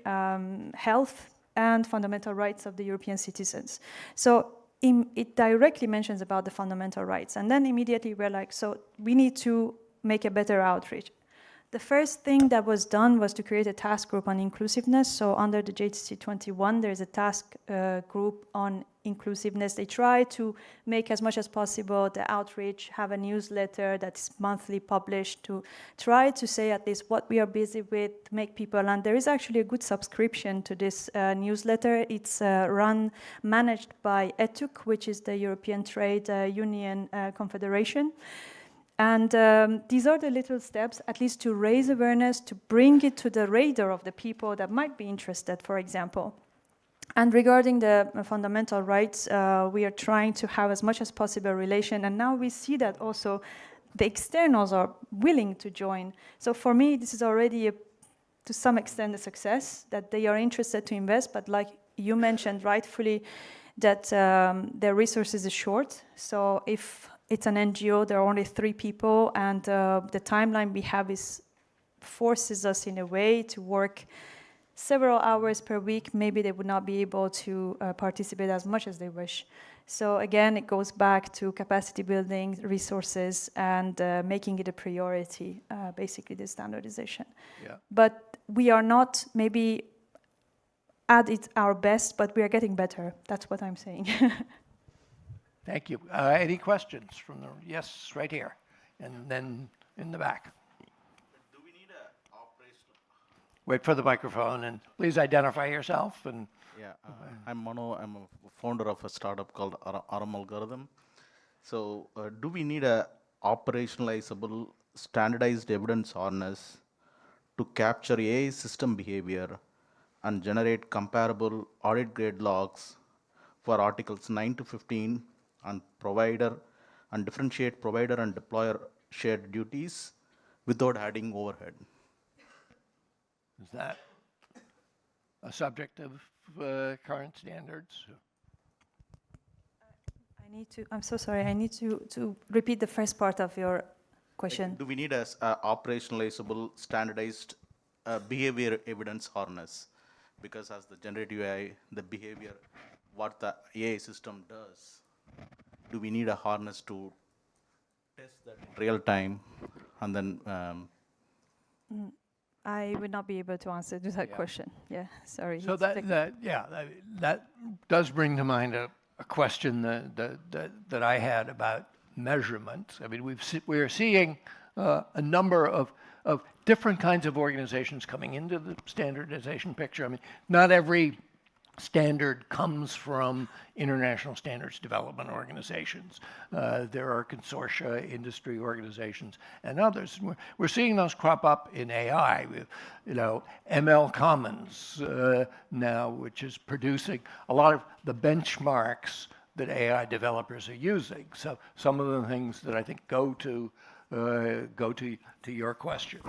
health, and fundamental rights of the European citizens. So it directly mentions about the fundamental rights. And then immediately we're like, so we need to make a better outreach. The first thing that was done was to create a task group on inclusiveness. So under the JTC 21, there's a task group on inclusiveness. They try to make as much as possible the outreach, have a newsletter that's monthly published to try to say at least what we are busy with, make people, and there is actually a good subscription to this newsletter. It's managed by ETUC, which is the European Trade Union Confederation. And these are the little steps, at least to raise awareness, to bring it to the radar of the people that might be interested, for example. And regarding the fundamental rights, we are trying to have as much as possible relation. And now we see that also the externals are willing to join. So for me, this is already, to some extent, a success, that they are interested to invest. But like you mentioned rightfully, that their resources is short. So if it's an NGO, there are only 3 people, and the timeline we have forces us in a way to work several hours per week. Maybe they would not be able to participate as much as they wish. So again, it goes back to capacity building, resources, and making it a priority, basically the standardization. Yeah. But we are not maybe at it our best, but we are getting better. That's what I'm saying. Thank you. Any questions from the, yes, right here, and then in the back. Do we need a operational? Wait for the microphone, and please identify yourself. And Yeah, I'm Mano. I'm a founder of a startup called RM Algorithm. So, do we need a operationalizable, standardized evidence harness to capture AI system behavior and generate comparable audit-grade logs for articles 9 to 15 and provider and differentiate provider and deployer shared duties without adding overhead? is that a subject of current standards? I'm so sorry, I need to repeat the first part of your question. Do we need a operationalizable, standardized behavior evidence harness? Because as the generative AI, the behavior, what the AI system does, do we need a harness to test that in real time? And then I would not be able to answer to that question. Yeah, sorry. So it's that does bring to mind a question that I had about measurement. I mean, we are seeing a number of different kinds of organizations coming into the standardization picture. I mean, not every standard comes from international standards development organizations. There are consortia, industry organizations, and others. We're seeing those crop up in AI. ML Commons now, which is producing a lot of the benchmarks that AI developers are using. So some of the things that I think go to your question.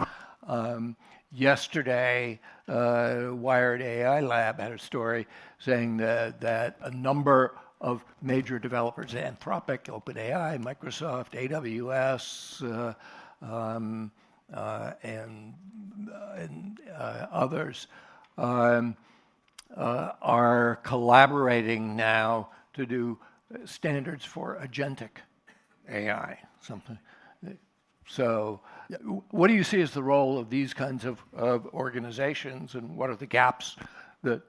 Yesterday, Wired AI Lab had a story saying that a number of major developers, Anthropic, OpenAI, Microsoft, AWS, and others, are collaborating now to do standards for agentic AI, something. So what do you see as the role of these kinds of organizations, and what are the gaps that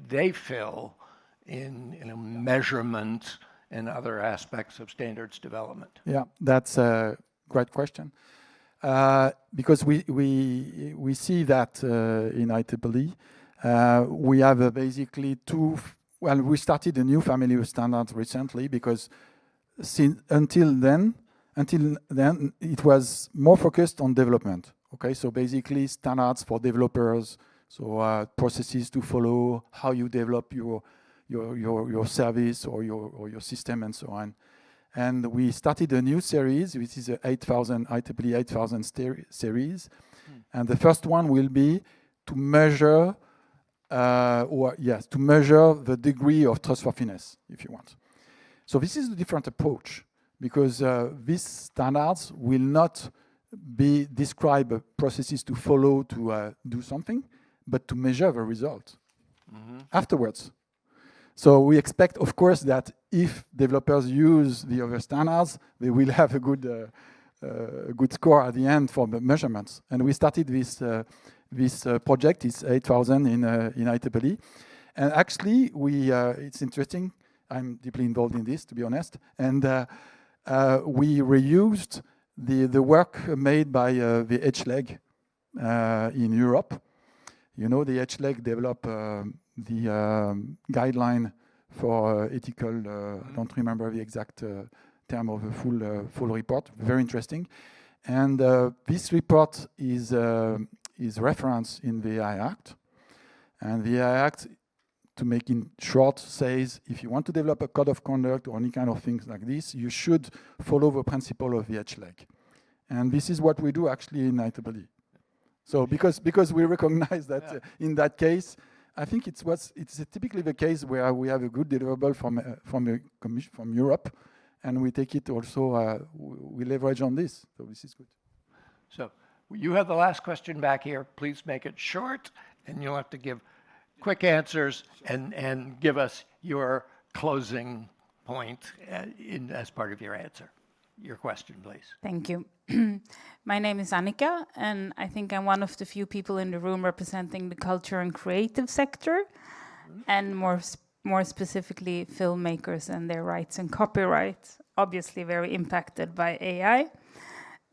they fill in measurement and other aspects of standards development? Yeah, that's a great question. Because we see that in IEEE, we have basically we started a new family of standards recently because until then it was more focused on development. Okay, so basically standards for developers, so processes to follow, how you develop your service or your system and so on. And we started a new series, which is a IEEE 8000 series. And the first one will be to measure, to measure the degree of trustworthiness, if you want. So this is a different approach because these standards will not describe processes to follow to do something, but to measure the result afterwards. So we expect, of course, that if developers use the other standards, they will have a good score at the end for the measurements. And we started this project. It's 8000 in IEEE, and actually it's interesting. I'm deeply involved in this, to be honest. And we reused the work made by the HLEG in Europe. You know, the HLEG developed the guideline for ethical, I don't remember the exact term of the full report, very interesting. And this report is referenced in the AI Act. And the AI Act, to make it short, says if you want to develop a code of conduct or any kind of things like this, you should follow the principle of the HLEG. And this is what we do actually in IEEE. So because we recognize that in that case, I think it's typically the case where we have a good deliverable from Europe, and we take it also, we leverage on this. So this is good. So you have the last question back here. Please make it short, and you'll have to give quick answers and give us your closing point as part of your answer. Your question, please. Thank you. My name is Annika, and I think I'm one of the few people in the room representing the culture and creative sector, and more specifically filmmakers and their rights and copyright, obviously very impacted by AI.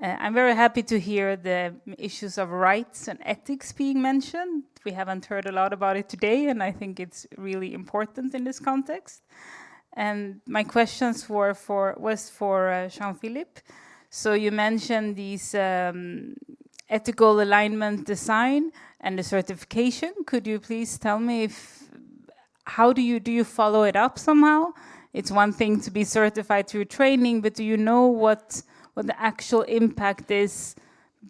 I'm very happy to hear the issues of rights and ethics being mentioned. We haven't heard a lot about it today, and I think it's really important in this context. And my questions was for Jean-Philippe. So you mentioned these ethical alignment design and the certification. Could you please tell me how do you follow it up somehow? It's one thing to be certified through training, but do you know what the actual impact is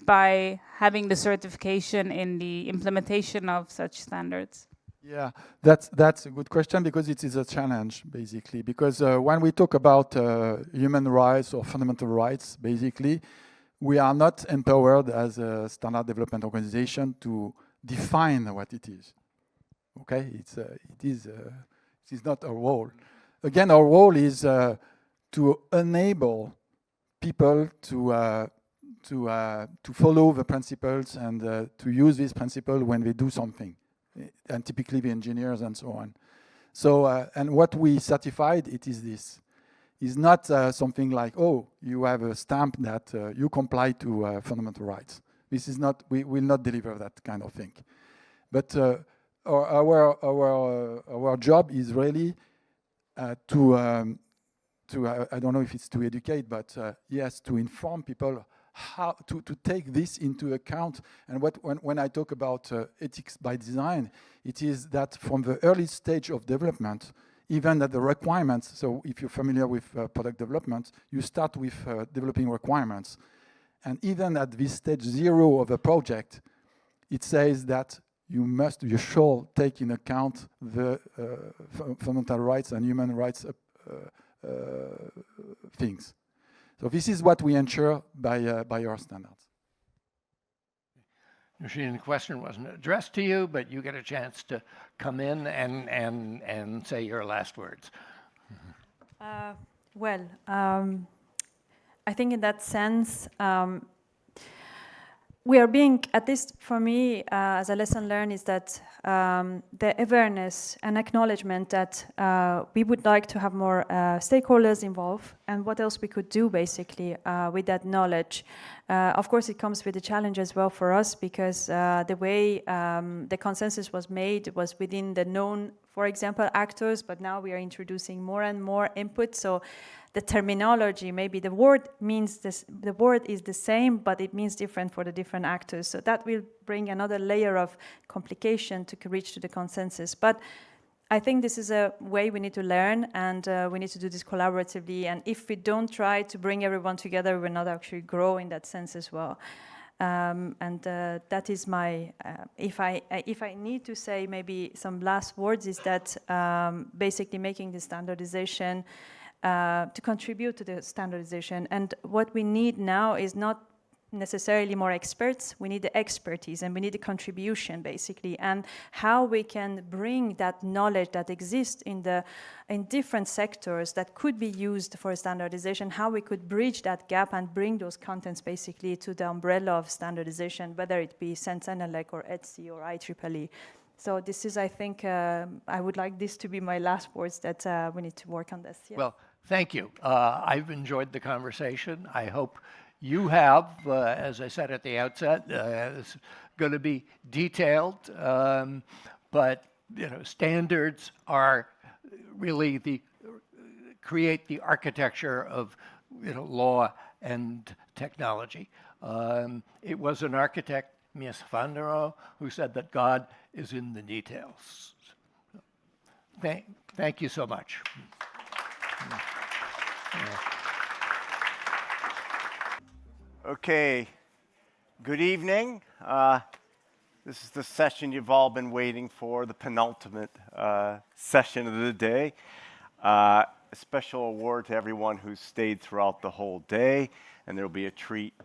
by having the certification in the implementation of such standards? Yeah, that's a good question because it is a challenge, basically. Because when we talk about human rights or fundamental rights, basically, we are not empowered as a standard development organization to define what it is. Okay, it is not our role. Again, our role is to enable people to follow the principles and to use these principles when they do something. And typically the engineers and so on. So, and what we certified, it is this. It's not something like, oh, you have a stamp that you comply to fundamental rights. This is not, we will not deliver that kind of thing. But our job is really to I don't know if it's to educate, but yes, to inform people how to take this into account. And when I talk about ethics by design, it is that from the early stage of development, even at the requirements, so if you're familiar with product development, you start with developing requirements. And even at this stage 0 of a project, it says that you should take in account the fundamental rights and human rights things. So this is what we ensure by our standards. Nusheen, the question wasn't addressed to you, but you get a chance to come in and say your last words. I think in that sense, we are being, at least for me, as a lesson learned, is that the awareness and acknowledgement that we would like to have more stakeholders involved, and what else we could do basically with that knowledge. Of course, it comes with a challenge as well for us, because the way the consensus was made was within the known, for example, actors, but now we are introducing more and more input. So the terminology, maybe the word means this, the word is the same, but it means different for the different actors. So that will bring another layer of complication to reach to the consensus. But I think this is a way we need to learn, and we need to do this collaboratively. And if we don't try to bring everyone together, we'll not actually grow in that sense as well. That is my, if I need to say maybe some last words, is that basically making the standardization to contribute to the standardization. And what we need now is not necessarily more experts, we need the expertise, and we need the contribution basically, and how we can bring that knowledge that exists in different sectors that could be used for standardization, how we could bridge that gap and bring those contents basically to the umbrella of standardization, whether it be Sensenelec or ETSI or IEEE. So this is, I think, I would like this to be my last words, that we need to work on this. Yeah. Well, thank you. I've enjoyed the conversation. I hope you have, as I said at the outset, it's going to be detailed, but standards are really create the architecture of law and technology. It was an architect, Mies van der Rohe, who said that God is in the details. Thank you so much. Okay, good evening. This is the session you've all been waiting for, the penultimate session of the day. A special award to everyone who stayed throughout the whole day, and there will be a treat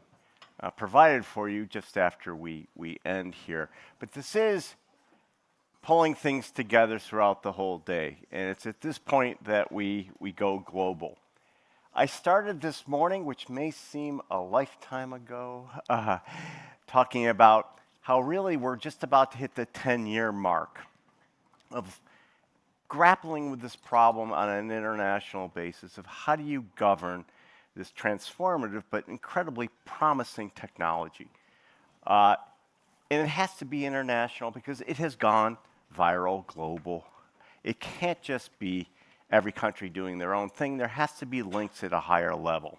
provided for you just after we end here. But this is pulling things together throughout the whole day, and it's at this point that we go global. I started this morning, which may seem a lifetime ago, talking about how really we're just about to hit the 10-year mark of grappling with this problem on an international basis of how do you govern this transformative but incredibly promising technology. And it has to be international because it has gone viral, global. It can't just be every country doing their own thing. There has to be links at a higher level.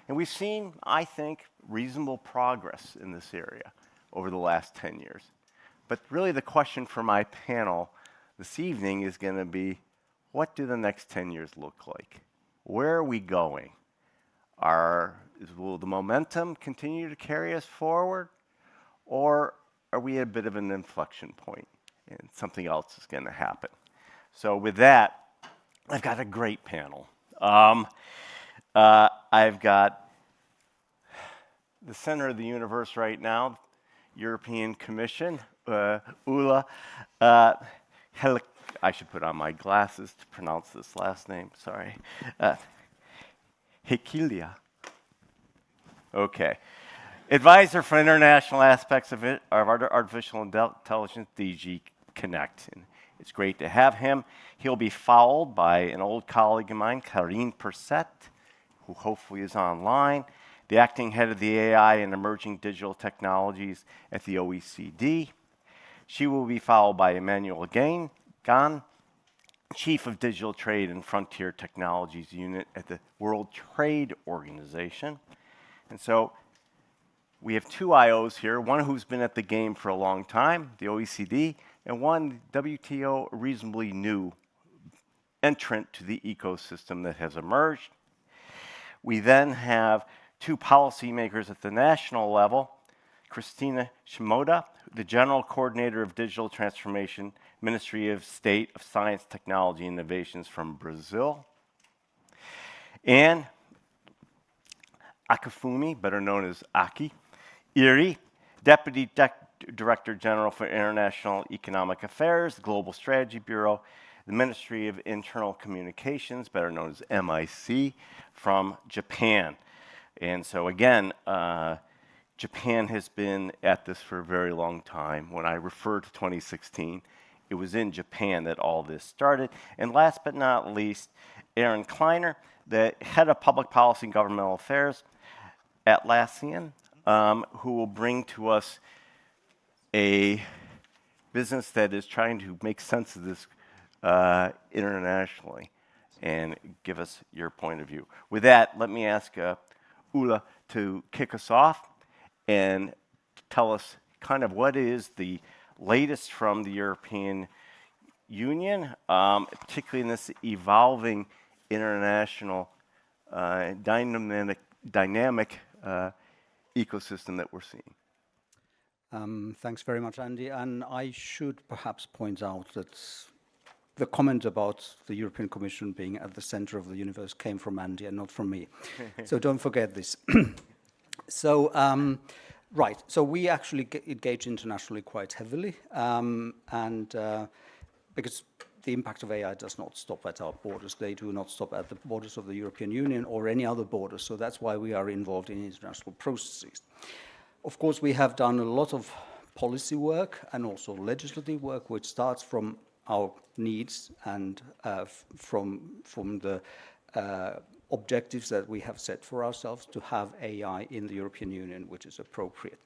And we've seen, I think, reasonable progress in this area over the last 10 years. But really the question for my panel this evening is going to be, what do the next 10 years look like? Where are we going? Will the momentum continue to carry us forward? Or are we at a bit of an inflection point and something else is going to happen? So with that, I've got a great panel. I've got the center of the universe right now, European Commission, Ulla. I should put on my glasses to pronounce this last name, sorry. Hekilia. Okay. Advisor for international aspects of artificial intelligence, DG Connect. And it's great to have him. He'll be followed by an old colleague of mine, Karine Perset, who hopefully is online, the acting head of the AI and emerging digital technologies at the OECD. She will be followed by Emmanuel Gan, Chief of Digital Trade and Frontier Technologies Unit at the World Trade Organization. And so we have two IOs here, one who's been at the game for a long time, the OECD, and one WTO, a reasonably new entrant to the ecosystem that has emerged. We then have two policymakers at the national level, Christina Shimoda, the General Coordinator of Digital Transformation, Ministry of State of Science, Technology, and Innovations from Brazil, and Akifumi, better known as Aki Iri, Deputy Director General for International Economic Affairs, the Global Strategy Bureau, the Ministry of Internal Communications, better known as MIC, from Japan. And so again, Japan has been at this for a very long time. When I refer to 2016, it was in Japan that all this started. And last but not least, Aaron Kleiner, the head of public policy and governmental affairs at Atlassian, who will bring to us a business that is trying to make sense of this internationally and give us your point of view. With that, let me ask Ulla to kick us off and tell us kind of what is the latest from the European Union, particularly in this evolving international dynamic ecosystem that we're seeing. Thanks very much, Andy. And I should perhaps point out that the comment about the European Commission being at the center of the universe came from Andy and not from me. So don't forget this. So, right. So we actually engage internationally quite heavily. Because the impact of AI does not stop at our borders. They do not stop at the borders of the European Union or any other borders. So that's why we are involved in international processes. Of course, we have done a lot of policy work and also legislative work, which starts from our needs and from the objectives that we have set for ourselves to have AI in the European Union, which is appropriate.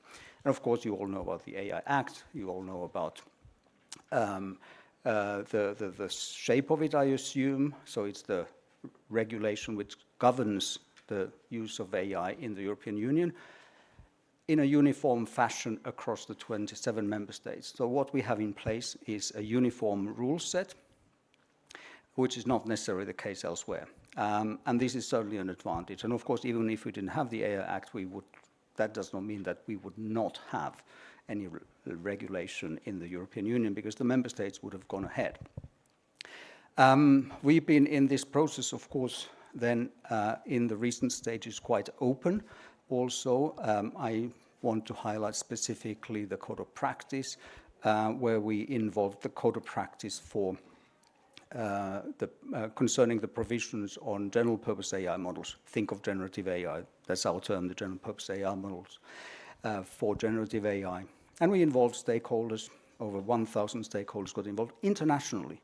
And of course, you all know about the AI Act. You all know about the shape of it, I assume. So it's the regulation which governs the use of AI in the European Union in a uniform fashion across the 27 member states. So what we have in place is a uniform rule set, which is not necessarily the case elsewhere. And this is certainly an advantage. And of course, even if we didn't have the AI Act, that does not mean that we would not have any regulation in the European Union, because the member states would have gone ahead. We've been in this process, of course, then in the recent stages quite open. Also, I want to highlight specifically the code of practice, where we involved the code of practice for concerning the provisions on general purpose AI models. Think of generative AI. That's our term, the general purpose AI models for generative AI. And we involved stakeholders. Over 1,000 stakeholders got involved internationally.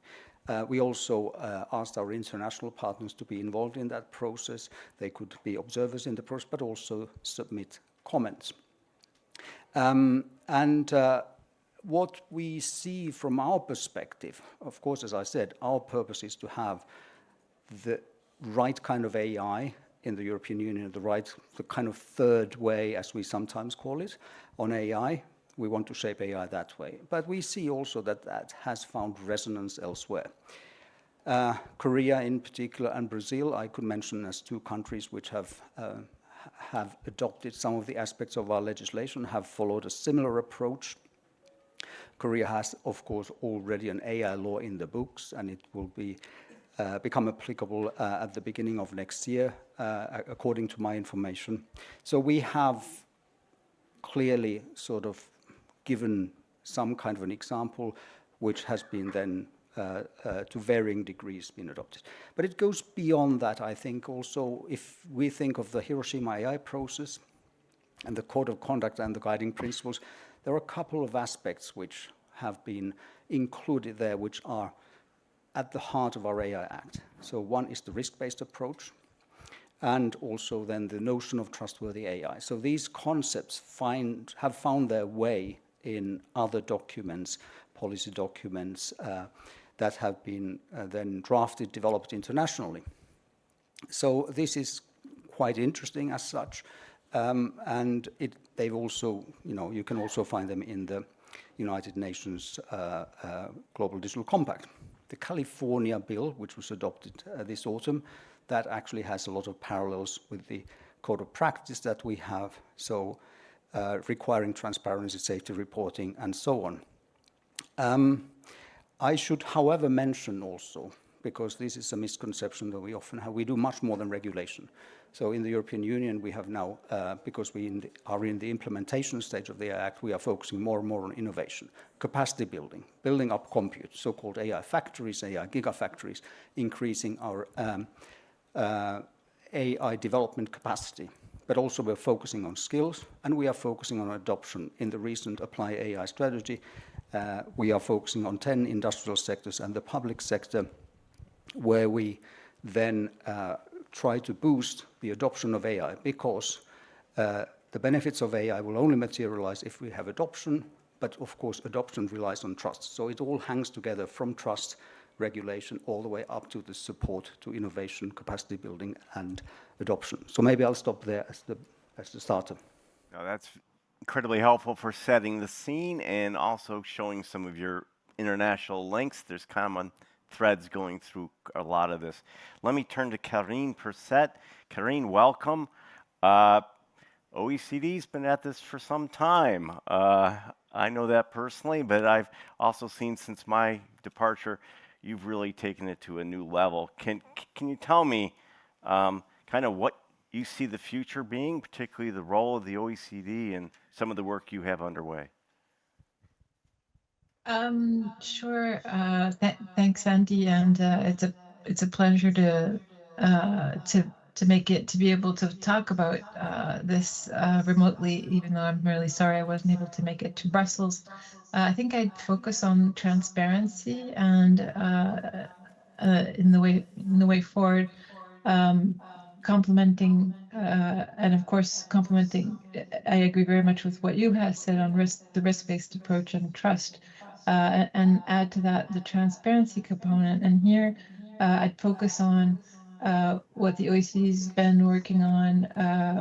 We also asked our international partners to be involved in that process. They could be observers in the process, but also submit comments. What we see from our perspective, of course, as I said, our purpose is to have the right kind of AI in the European Union, the kind of third way, as we sometimes call it, on AI. We want to shape AI that way. But we see also that that has found resonance elsewhere. Korea in particular and Brazil, I could mention as two countries which have adopted some of the aspects of our legislation, have followed a similar approach. Korea has, of course, already an AI law in the books, and it will become applicable at the beginning of next year, according to my information. So we have clearly sort of given some kind of an example, which has been then to varying degrees been adopted. But it goes beyond that, I think. Also, if we think of the Hiroshima AI process and the code of conduct and the guiding principles, there are a couple of aspects which have been included there, which are at the heart of our AI Act. So one is the risk-based approach, and also then the notion of trustworthy AI. So these concepts have found their way in other documents, policy documents that have been then drafted, developed internationally. So this is quite interesting as such, and they've also, you can also find them in the United Nations Global Digital Compact. The California bill, which was adopted this autumn, that actually has a lot of parallels with the code of practice that we have, so requiring transparency, safety reporting, and so on. I should, however, mention also, because this is a misconception that we often have, we do much more than regulation. So in the European Union, we have now, because we are in the implementation stage of the AI Act, we are focusing more and more on innovation, capacity building, building up compute, so-called AI factories, AI gigafactories, increasing our AI development capacity. but also we're focusing on skills, and we are focusing on adoption. In the recent Apply AI strategy, we are focusing on 10 industrial sectors and the public sector, where we then try to boost the adoption of AI, because the benefits of AI will only materialize if we have adoption, but of course adoption relies on trust. So it all hangs together, from trust, regulation, all the way up to the support to innovation, capacity building, and adoption. So maybe I'll stop there as the starter. Now that's incredibly helpful for setting the scene and also showing some of your international links. There's common threads going through a lot of this. Let me turn to Karine Perset. Karine, welcome. OECD's been at this for some time. I know that personally, but I've also seen since my departure, you've really taken it to a new level. Can you tell me kind of what you see the future being, particularly the role of the OECD and some of the work you have underway? Sure. Thanks, Andy, and it's a pleasure to be able to talk about this remotely, even though I'm really sorry I wasn't able to make it to Brussels. I think I'd focus on transparency and in the way forward, complementing and of course complementing. I agree very much with what you have said on the risk-based approach and trust, and add to that the transparency component. And here I'd focus on what the OECD's been working on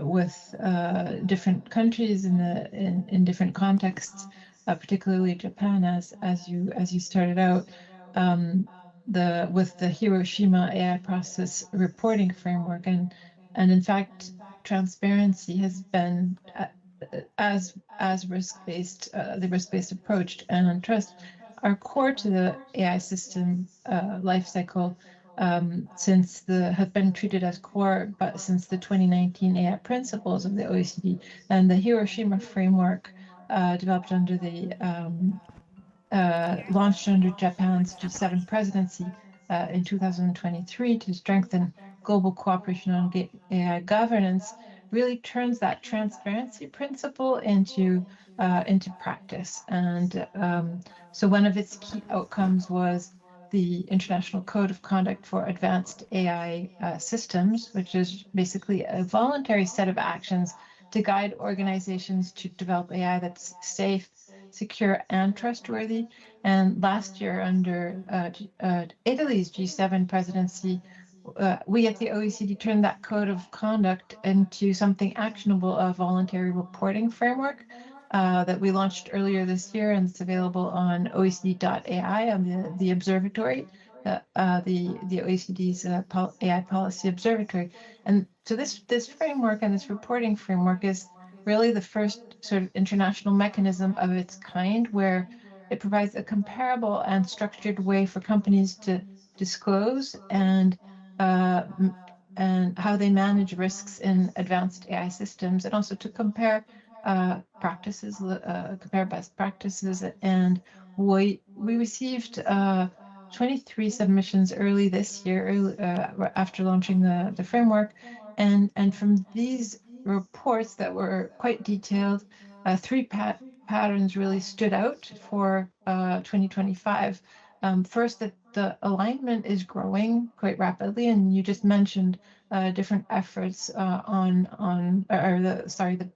with different countries in different contexts, particularly Japan, as you started out, with the Hiroshima AI process reporting framework, and in fact transparency has been as risk-based, the risk-based approach and trust are core to the AI system life cycle. Have been treated as core, but since the 2019 AI principles of the OECD and the Hiroshima framework developed under launched under Japan's G7 presidency in 2023 to strengthen global cooperation on AI governance, really turns that transparency principle into practice. And so one of its key outcomes was the International Code of Conduct for Advanced AI Systems, which is basically a voluntary set of actions to guide organizations to develop AI that's safe, secure, and trustworthy. And last year, under Italy's G7 presidency, we at the OECD turned that code of conduct into something actionable, a voluntary reporting framework that we launched earlier this year, and it's available on OECD.ai, on the observatory, the OECD's AI policy observatory. And so this framework and this reporting framework is really the first sort of international mechanism of its kind, where it provides a comparable and structured way for companies to disclose and how they manage risks in advanced AI systems, and also to compare practices, compare best practices. And we received 23 submissions early this year, after launching the framework, and from these reports that were quite detailed, three patterns really stood out for 2025. First, that the alignment is growing quite rapidly, and you just mentioned different efforts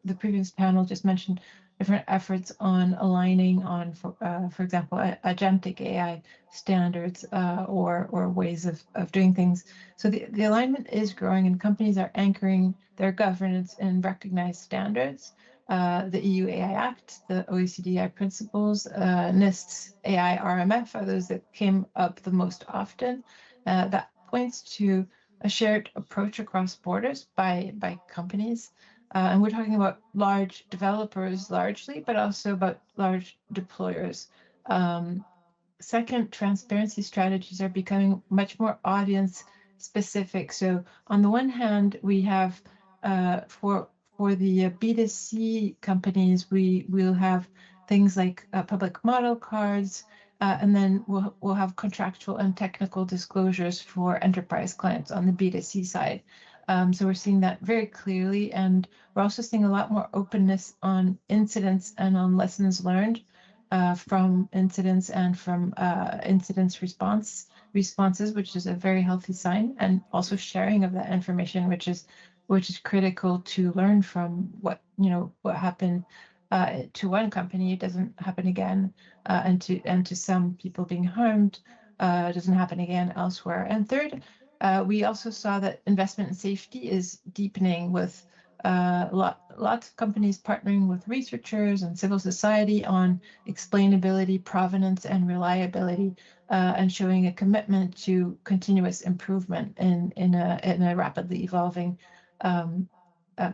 the previous panel just mentioned different efforts on aligning on, for example, agentic AI standards or ways of doing things. So the alignment is growing, and companies are anchoring their governance in recognized standards. The EU AI Act, the OECD AI principles, NIST's AI RMF are those that came up the most often. That points to a shared approach across borders by companies. And we're talking about large developers largely, but also about large deployers. Second, transparency strategies are becoming much more audience specific. So on the one hand, we have for the B2C companies, we'll have things like public model cards, and then we'll have contractual and technical disclosures for enterprise clients on the B2C side. So we're seeing that very clearly, and we're also seeing a lot more openness on incidents and on lessons learned from incidents and from incidents responses, which is a very healthy sign, and also sharing of that information, which is critical to learn from what happened to one company. It doesn't happen again, and to some people being harmed, doesn't happen again elsewhere. And third, we also saw that investment in safety is deepening with lots of companies partnering with researchers and civil society on explainability, provenance, and reliability, and showing a commitment to continuous improvement in a rapidly evolving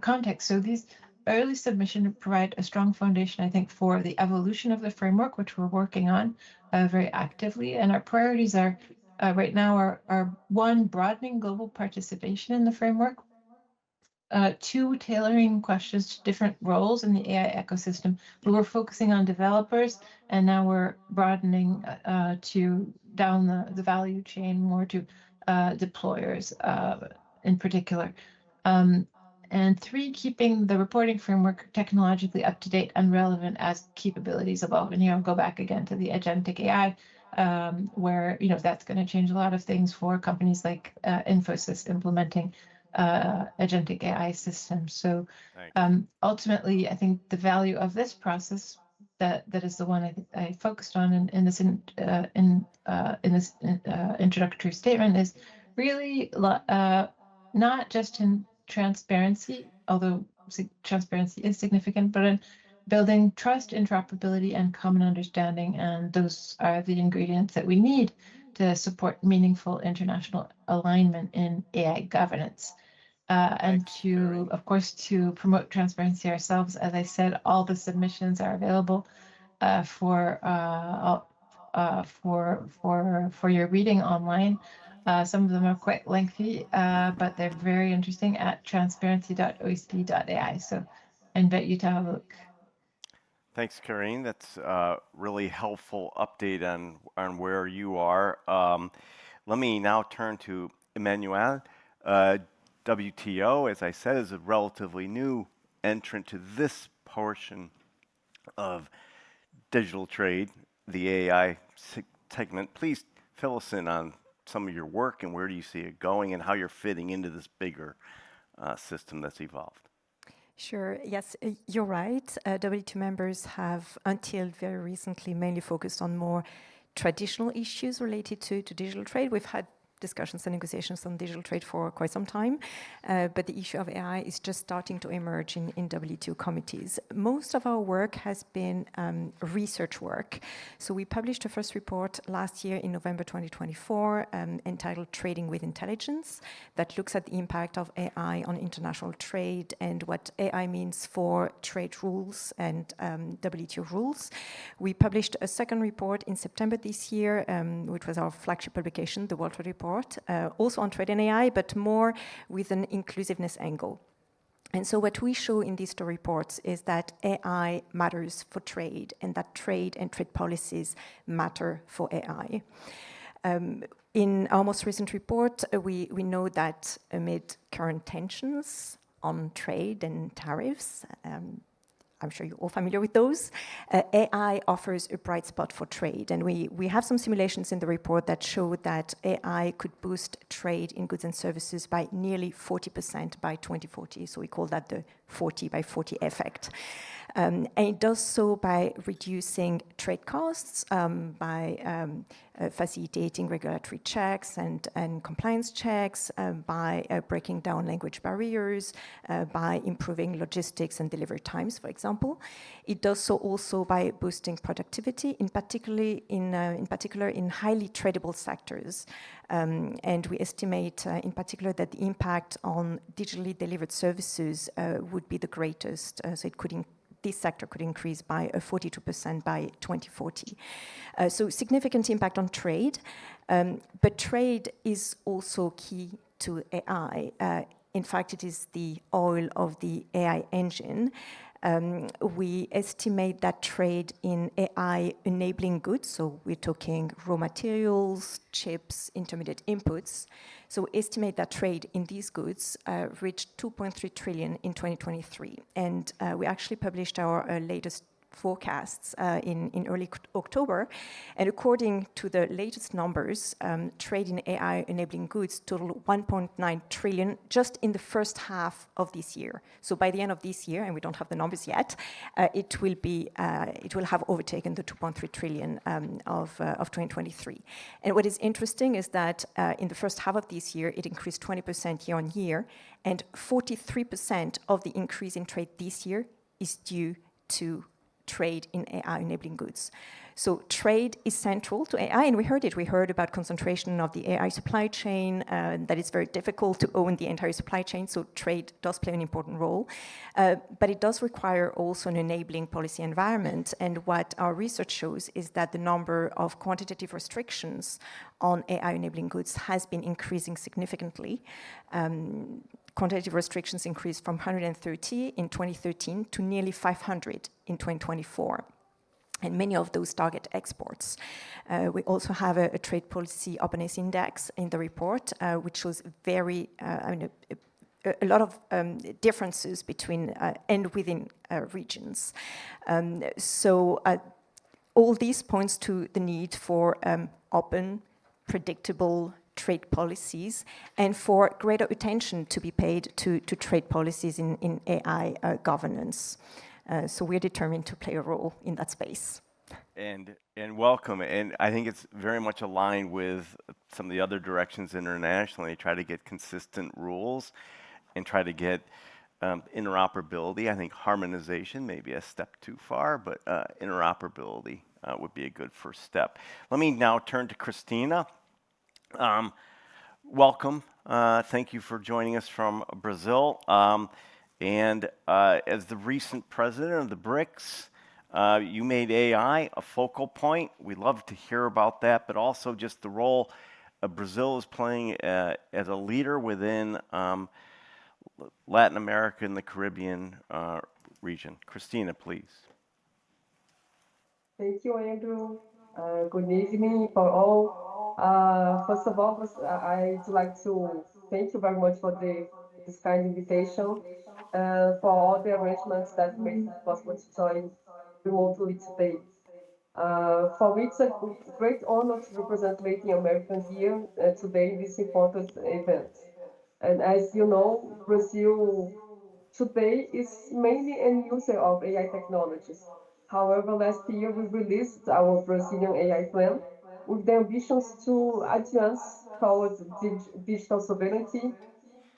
context. So these early submissions provide a strong foundation, I think, for the evolution of the framework, which we're working on very actively. And our priorities are right now are one, broadening global participation in the framework, two, tailoring questions to different roles in the AI ecosystem. We were focusing on developers, and now we're broadening to down the value chain more to deployers in particular. And three, keeping the reporting framework technologically up to date and relevant as capabilities evolve. And here I'll go back again to the agentic AI, where that's going to change a lot of things for companies like Infosys implementing agentic AI systems. So ultimately, I think the value of this process that is the one I focused on in this introductory statement is really not just in transparency, although transparency is significant, but in building trust, interoperability, and common understanding. And those are the ingredients that we need to support meaningful international alignment in AI governance. And to, of course, to promote transparency ourselves, as I said, all the submissions are available for your reading online. Some of them are quite lengthy, but they're very interesting at transparency.oecd.ai. So I invite you to have a look. Thanks, Karine. That's a really helpful update on where you are. Let me now turn to Emmanuel. WTO, as I said, is a relatively new entrant to this portion of digital trade, the AI segment. Please fill us in on some of your work and where do you see it going and how you're fitting into this bigger system that's evolved. Sure. Yes, you're right. WTO members have, until very recently, mainly focused on more traditional issues related to digital trade. We've had discussions and negotiations on digital trade for quite some time, but the issue of AI is just starting to emerge in WTO committees. Most of our work has been research work. So we published a first report last year in November 2024 entitled Trading with Intelligence, that looks at the impact of AI on international trade and what AI means for trade rules and WTO rules. We published a second report in September this year, which was our flagship publication, the World Trade Report, also on trade and AI, but more with an inclusiveness angle. And so what we show in these two reports is that AI matters for trade and that trade and trade policies matter for AI. In our most recent report, we know that amid current tensions on trade and tariffs, I'm sure you're all familiar with those, AI offers a bright spot for trade. And we have some simulations in the report that show that AI could boost trade in goods and services by nearly 40% by 2040. So we call that the 40 by 40 effect. And it does so by reducing trade costs, by facilitating regulatory checks and compliance checks, by breaking down language barriers, by improving logistics and delivery times, for example. It does so also by boosting productivity, in particular in highly tradable sectors. And we estimate in particular that the impact on digitally delivered services would be the greatest. So this sector could increase by 42% by 2040. So significant impact on trade, but trade is also key to AI. In fact, it is the oil of the AI engine. We estimate that trade in AI enabling goods, so we're talking raw materials, chips, intermediate inputs. So we estimate that trade in these goods reached 2.3 trillion in 2023. And we actually published our latest forecasts in early October. And according to the latest numbers, trade in AI enabling goods totaled 1.9 trillion just in the first half of this year. So by the end of this year, and we don't have the numbers yet, it will have overtaken the 2.3 trillion of 2023. And what is interesting is that in the first half of this year, it increased 20% year on year, and 43% of the increase in trade this year is due to trade in AI enabling goods. So trade is central to AI, and we heard it. We heard about concentration of the AI supply chain, that it's very difficult to own the entire supply chain, so trade does play an important role. But it does require also an enabling policy environment, and what our research shows is that the number of quantitative restrictions on AI enabling goods has been increasing significantly. Quantitative restrictions increased from 130 in 2013 to nearly 500 in 2024. And many of those target exports. We also have a trade policy openness index in the report, which shows a lot of differences between and within regions. So all these points to the need for open, predictable trade policies and for greater attention to be paid to trade policies in AI governance. So we're determined to play a role in that space. And welcome. And I think it's very much aligned with some of the other directions internationally, try to get consistent rules and try to get interoperability. I think harmonization may be a step too far, but interoperability would be a good first step. Let me now turn to Christina. Welcome. Thank you for joining us from Brazil. And as the recent president of the BRICS, you made AI a focal point. We'd love to hear about that, but also just the role Brazil is playing as a leader within Latin America and the Caribbean region. Christina, please. Thank you, Andrew. Good evening for all. First of all, I'd like to thank you very much for this kind invitation, for all the arrangements that made it possible to join remotely today. For me, it's a great honor to represent Latin Americans here today in this important event. And as you know, Brazil today is mainly an user of AI technologies. However, last year we released our Brazilian AI plan with the ambitions to advance towards digital sovereignty.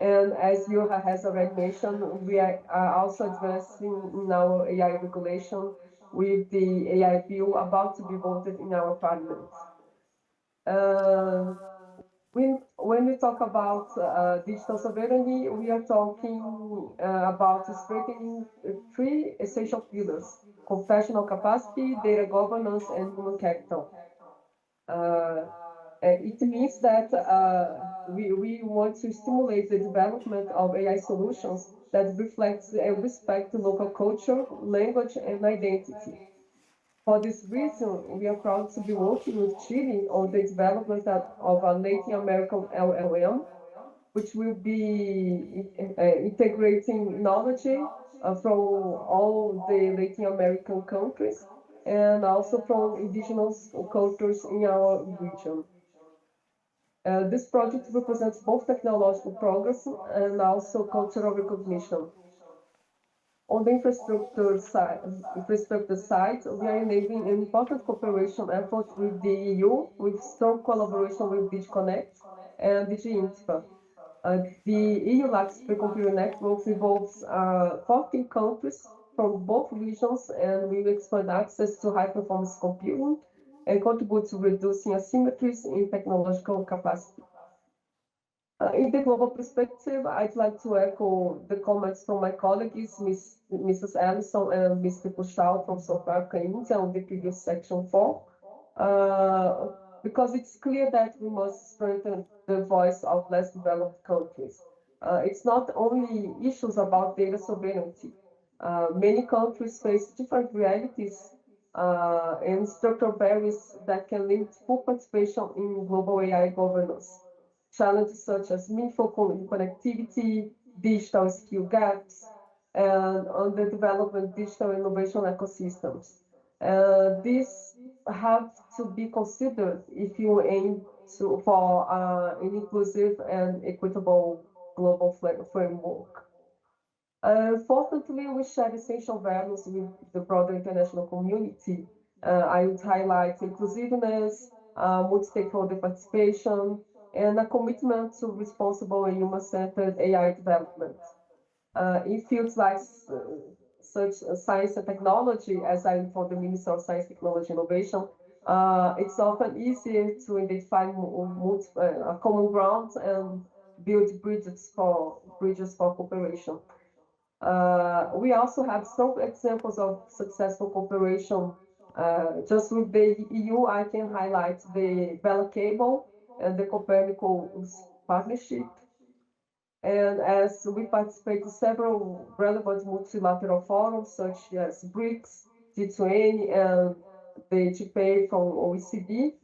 And as you has already mentioned, we are also advancing in our AI regulation with the AI bill about to be voted in our parliament. When we talk about digital sovereignty, we are talking about strengthening three essential pillars: computational capacity, data governance, and human capital. It means that we want to stimulate the development of AI solutions that reflects and respect local culture, language, and identity. For this reason, we are proud to be working with Chile on the development of a Latin American LLM, which will be integrating knowledge from all the Latin American countries and also from indigenous cultures in our region. This project represents both technological progress and also cultural recognition. On the infrastructure side, we are enabling an important cooperation effort with the EU, with strong collaboration with DigiConnect and DigiInfra. The EU-LAC supercomputer network involves 14 countries from both regions and will expand access to high-performance computing and contribute to reducing asymmetries in technological capacity. In the global perspective, I'd like to echo the comments from my colleagues, Mrs. Allison and Mr. Puchal from South Africa, India, on the previous section 4, because it's clear that we must strengthen the voice of less developed countries. It's not only issues about data sovereignty. Many countries face different realities and structural barriers that can limit full participation in global AI governance. Challenges such as meaningful connectivity, digital skill gaps, and underdevelopment digital innovation ecosystems. These have to be considered if you aim for an inclusive and equitable global framework. Fortunately, we share essential values with the broader international community. I would highlight inclusiveness, multi-stakeholder participation, and a commitment to responsible and human-centered AI development. In fields like such science and technology, as I'm for the Minister of Science, Technology, Innovation, it's often easier to identify a common ground and build bridges for cooperation. We also have strong examples of successful cooperation. Just with the EU, I can highlight the Bella Cable and the Copernicus partnership. And as we participate in several relevant multilateral forums, such as BRICS, G20, and the GPA from OECD,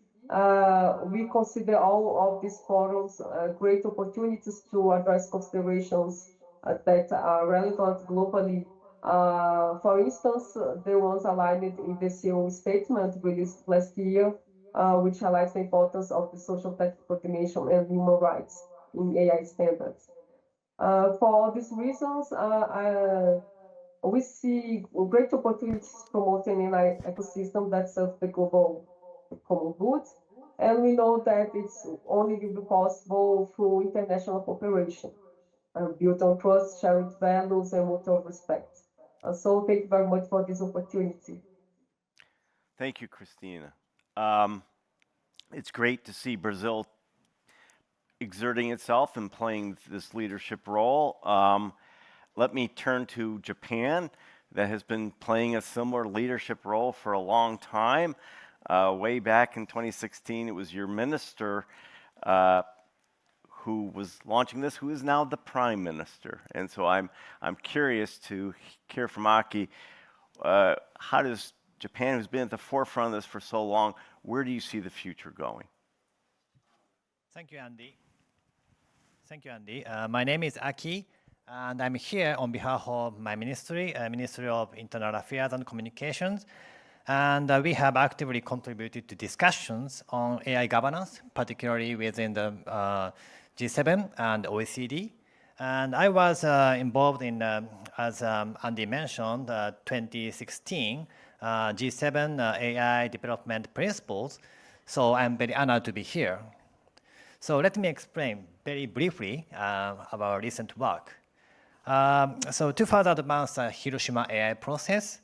we consider all of these forums great opportunities to address considerations that are relevant globally. For instance, the ones aligned in the CEO statement released last year, which highlights the importance of the social technical dimension and human rights in AI standards. For these reasons, we see great opportunities promoting an AI ecosystem that serves the global common good, and we know that it's only will be possible through international cooperation, built on trust, shared values, and mutual respect. So thank you very much for this opportunity. Thank you, Christina. It's great to see Brazil exerting itself and playing this leadership role. Let me turn to Japan, that has been playing a similar leadership role for a long time. Way back in 2016, it was your minister who was launching this, who is now the prime minister. And so I'm curious to hear from Aki, how does Japan, who's been at the forefront of this for so long, where do you see the future going? Thank you, Andy. Thank you, Andy. My name is Aki, and I'm here on behalf of my ministry, Ministry of Internal Affairs and Communications. And we have actively contributed to discussions on AI governance, particularly within the G7 and OECD. And I was involved in, as Andy mentioned, 2016 G7 AI development principles. So I'm very honored to be here. So let me explain very briefly our recent work. So to further advance the Hiroshima AI process,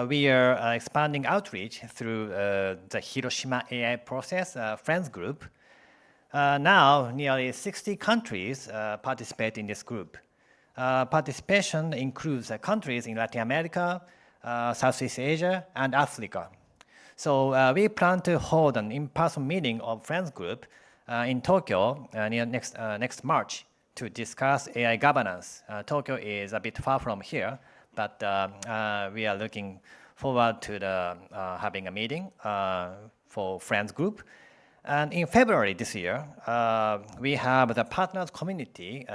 we are expanding outreach through the Hiroshima AI Process Friends Group. Now, nearly 60 countries participate in this group. Participation includes countries in Latin America, Southeast Asia, and Africa. So we plan to hold an in-person meeting of Friends Group in Tokyo next March to discuss AI governance. Tokyo is a bit far from here, but we are looking forward to having a meeting for Friends Group. And in February this year, we have the Partners Community.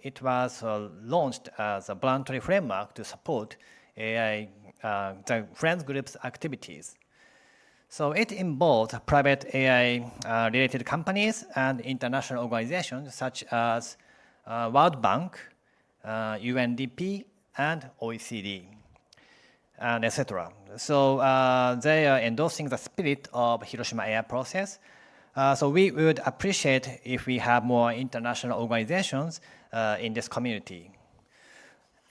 It was launched as a voluntary framework to support AI, the Friends Group's activities. So it involves private AI-related companies and international organizations such as World Bank, UNDP, and OECD, and etc. So they are endorsing the spirit of Hiroshima AI process. So we would appreciate if we have more international organizations in this community.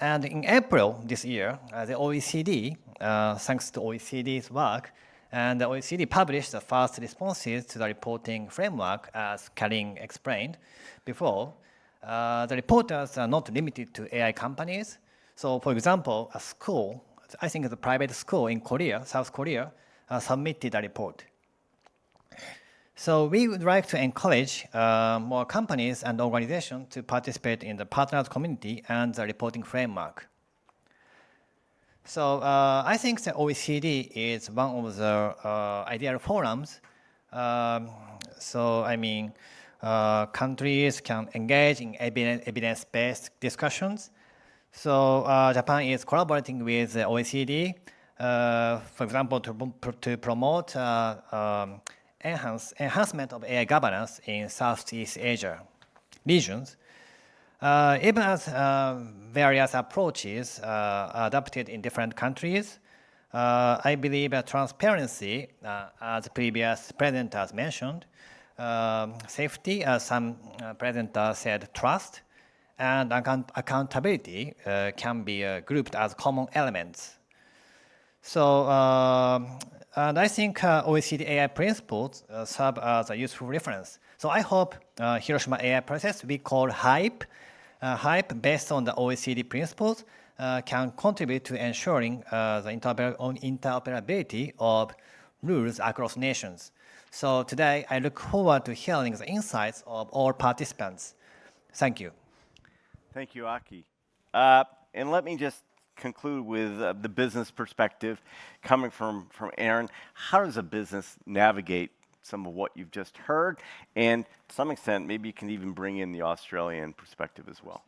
And in April this year, the OECD, thanks to OECD's work, and the OECD published the first responses to the reporting framework, as Karin explained before. The reporters are not limited to AI companies. So for example, a school, I think it's a private school in Korea, South Korea, submitted a report. So we would like to encourage more companies and organizations to participate in the Partners Community and the reporting framework. So I think the OECD is one of the ideal forums. So I mean, countries can engage in evidence-based discussions. So Japan is collaborating with the OECD, for example, to promote enhancement of AI governance in Southeast Asia regions. Even as various approaches are adopted in different countries, I believe transparency, as the previous presenter mentioned, safety, as some presenter said, trust, and accountability can be grouped as common elements. So, and I think OECD AI principles serve as a useful reference. So I hope Hiroshima AI process we call HYPE, based on the OECD principles, can contribute to ensuring the interoperability of rules across nations. So today, I look forward to hearing the insights of all participants. Thank you. Thank you, Aki. And let me just conclude with the business perspective coming from Aaron. How does a business navigate some of what you've just heard? And to some extent, maybe you can even bring in the Australian perspective as well.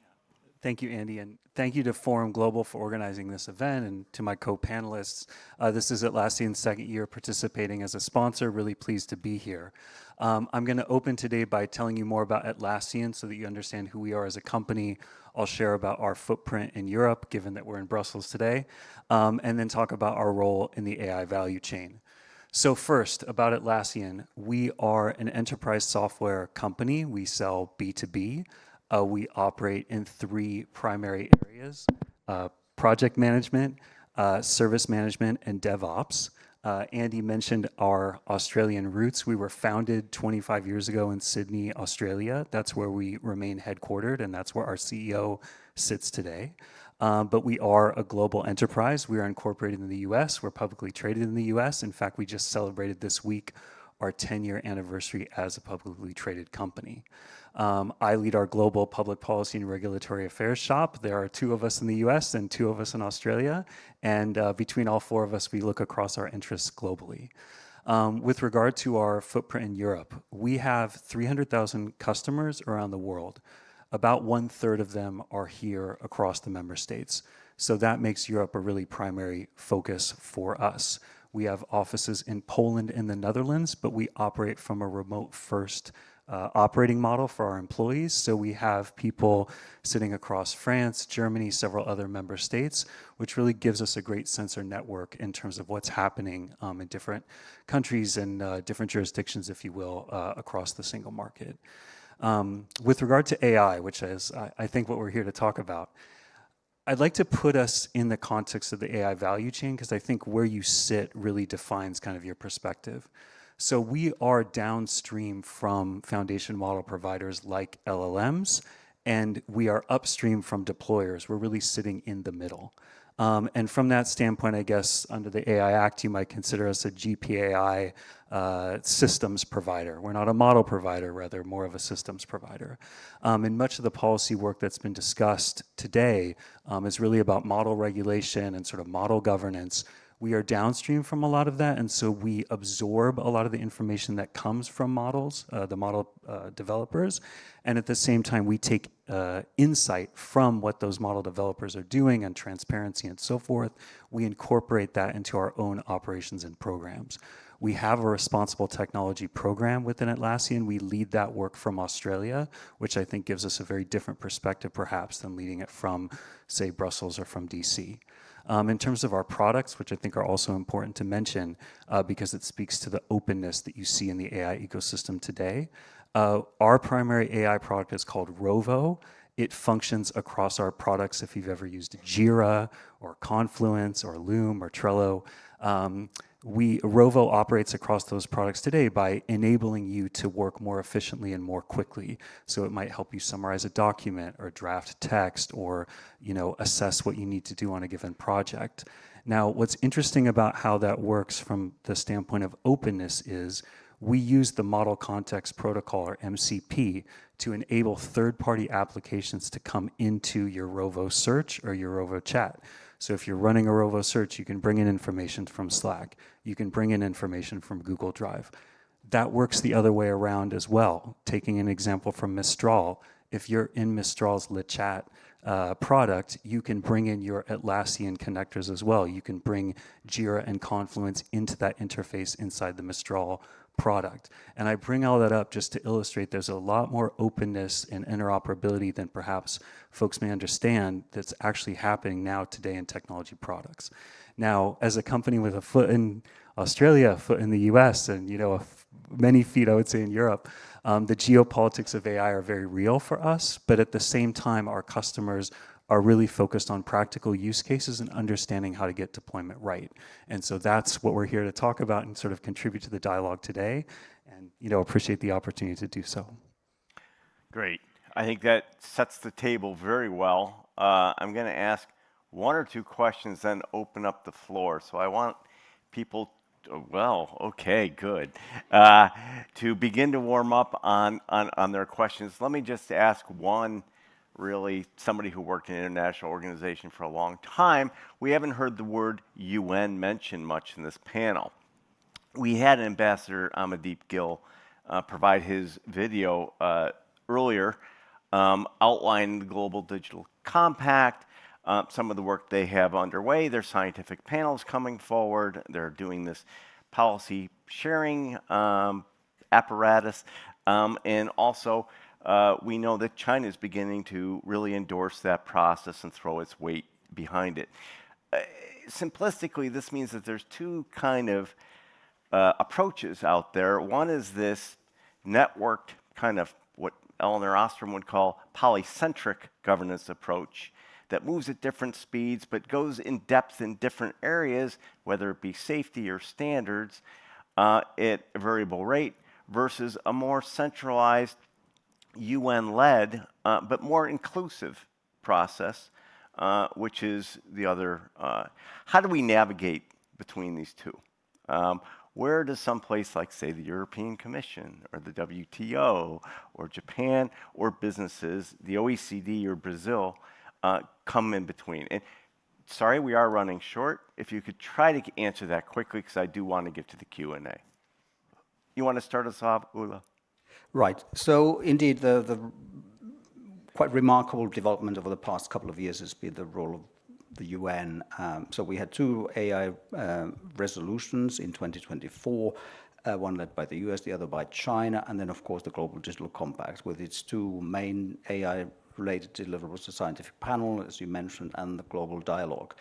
Thank you, Andy, and thank you to Forum Global for organizing this event, and to my co-panelists. This is Atlassian's second year participating as a sponsor. Really pleased to be here. I'm going to open today by telling you more about Atlassian so that you understand who we are as a company. I'll share about our footprint in Europe, given that we're in Brussels today, and then talk about our role in the AI value chain. So first, about Atlassian, we are an enterprise software company. We sell B2B. We operate in three primary areas: project management, service management, and DevOps. Andy mentioned our Australian roots. We were founded 25 years ago in Sydney, Australia. That's where we remain headquartered, and that's where our CEO sits today. But we are a global enterprise. We are incorporated in the US. We're publicly traded in the US. In fact, we just celebrated this week our 10-year anniversary as a publicly traded company. I lead our global public policy and regulatory affairs shop. There are 2 of us in the US and 2 of us in Australia. And between all 4 of us, we look across our interests globally. With regard to our footprint in Europe, we have 300,000 customers around the world. About 1/3 of them are here across the member states. So that makes Europe a really primary focus for us. We have offices in Poland and the Netherlands, but we operate from a remote first operating model for our employees. So we have people sitting across France, Germany, several other member states, which really gives us a great sensor network in terms of what's happening in different countries and different jurisdictions, if you will, across the single market. With regard to AI, which is, I think, what we're here to talk about, I'd like to put us in the context of the AI value chain, because I think where you sit really defines kind of your perspective. So we are downstream from foundation model providers like LLMs, and we are upstream from deployers. We're really sitting in the middle. And from that standpoint, I guess under the AI Act, you might consider us a GPAI systems provider. We're not a model provider, rather more of a systems provider. And much of the policy work that's been discussed today is really about model regulation and sort of model governance. We are downstream from a lot of that, and so we absorb a lot of the information that comes from models, the model developers, and at the same time we take insight from what those model developers are doing and transparency and so forth. We incorporate that into our own operations and programs. We have a responsible technology program within Atlassian. We lead that work from Australia, which I think gives us a very different perspective perhaps than leading it from, say, Brussels or from DC. In terms of our products, which I think are also important to mention because it speaks to the openness that you see in the AI ecosystem today, our primary AI product is called Rovo. It functions across our products. If you've ever used Jira or Confluence or Loom or Trello, Rovo operates across those products today by enabling you to work more efficiently and more quickly. So it might help you summarize a document or draft text or, assess what you need to do on a given project. Now, what's interesting about how that works from the standpoint of openness is we use the Model Context Protocol, or MCP, to enable third-party applications to come into your Rovo search or your Rovo chat. So if you're running a robo search, you can bring in information from Slack. You can bring in information from Google Drive. That works the other way around as well. Taking an example from Mistral, if you're in Mistral's LeChat product, you can bring in your Atlassian connectors as well. You can bring Jira and Confluence into that interface inside the Mistral product. And I bring all that up just to illustrate there's a lot more openness and interoperability than perhaps folks may understand that's actually happening now today in technology products. Now, as a company with a foot in Australia, a foot in the US, and many feet, I would say, in Europe, the geopolitics of AI are very real for us, but at the same time, our customers are really focused on practical use cases and understanding how to get deployment right. And so that's what we're here to talk about and sort of contribute to the dialogue today, and appreciate the opportunity to do so. Great. I think that sets the table very well. I'm going to ask one or two questions, then open up the floor. So I want people, okay, good, to begin to warm up on their questions. Let me just ask one, really, somebody who worked in an international organization for a long time. We haven't heard the word UN mentioned much in this panel. We had Ambassador Amandeep Gill provide his video earlier outlining the Global Digital Compact, some of the work they have underway, their scientific panels coming forward, they're doing this policy sharing apparatus, and also we know that China is beginning to really endorse that process and throw its weight behind it. Simplistically, this means that there's two kind of approaches out there. One is this networked kind of what Elinor Ostrom would call polycentric governance approach that moves at different speeds but goes in depth in different areas, whether it be safety or standards, at a variable rate, versus a more centralized UN-led but more inclusive process, which is the other. How do we navigate between these two? Where does someplace like, say, the European Commission or the WTO or Japan or businesses, the OECD or Brazil, come in between? And sorry, we are running short. If you could try to answer that quickly, because I do want to get to the Q&A. You want to start us off, Ulla? Right. So indeed, the quite remarkable development over the past couple of years has been the role of the UN. So we had two AI resolutions in 2024, one led by the US, the other by China, and then, of course, the Global Digital Compact with its two main AI-related deliverables, the scientific panel, as you mentioned, and the global dialogue,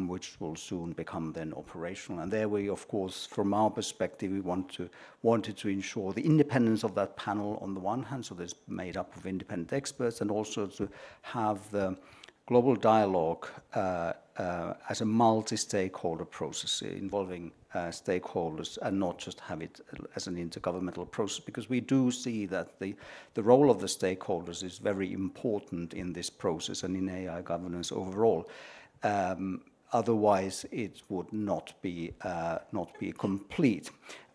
which will soon become then operational. And there we, of course, from our perspective, we wanted to ensure the independence of that panel on the one hand, so it's made up of independent experts, and also to have the global dialogue as a multi-stakeholder process involving stakeholders, and not just have it as an intergovernmental process, because we do see that the role of the stakeholders is very important in this process and in AI governance overall. Otherwise, it would not be complete.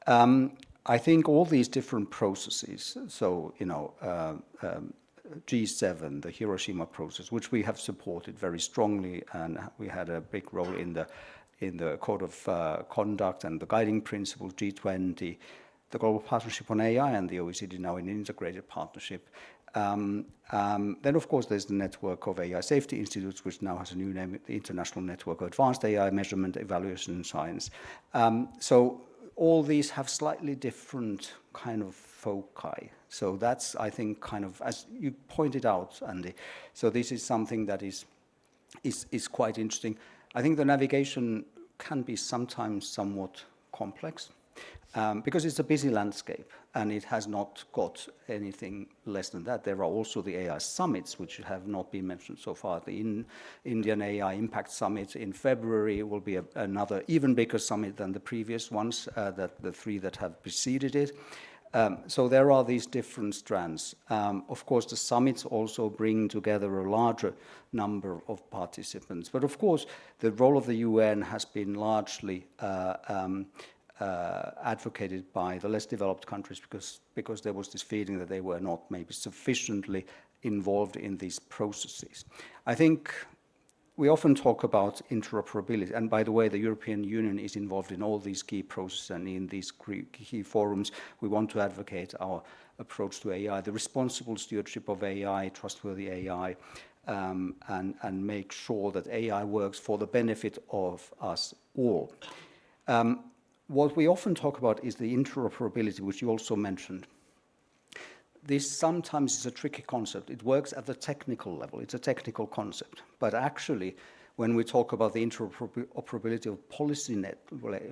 I think all these different processes, so G7, the Hiroshima process, which we have supported very strongly, and we had a big role in the Code of Conduct and the guiding principles, G20, the Global Partnership on AI, and the OECD now in integrated partnership. Then, of course, there's the network of AI safety institutes, which now has a new name, the International Network of Advanced AI Measurement, Evaluation, and Science. So all these have slightly different kind of foci. So that's, I think, kind of, as you pointed out, Andy, so this is something that is quite interesting. I think the navigation can be sometimes somewhat complex, because it's a busy landscape, and it has not got anything less than that. There are also the AI summits, which have not been mentioned so far. The Indian AI Impact Summit in February will be another even bigger summit than the previous ones, that the three that have preceded it. So there are these different strands. Of course, the summits also bring together a larger number of participants. But of course, the role of the UN has been largely advocated by the less developed countries, because there was this feeling that they were not maybe sufficiently involved in these processes. I think we often talk about interoperability, and by the way, the European Union is involved in all these key processes and in these key forums. We want to advocate our approach to AI, the responsible stewardship of AI, trustworthy AI, and make sure that AI works for the benefit of us all. What we often talk about is the interoperability, which you also mentioned. This sometimes is a tricky concept. It works at the technical level. It's a technical concept. But actually, when we talk about the interoperability of policy net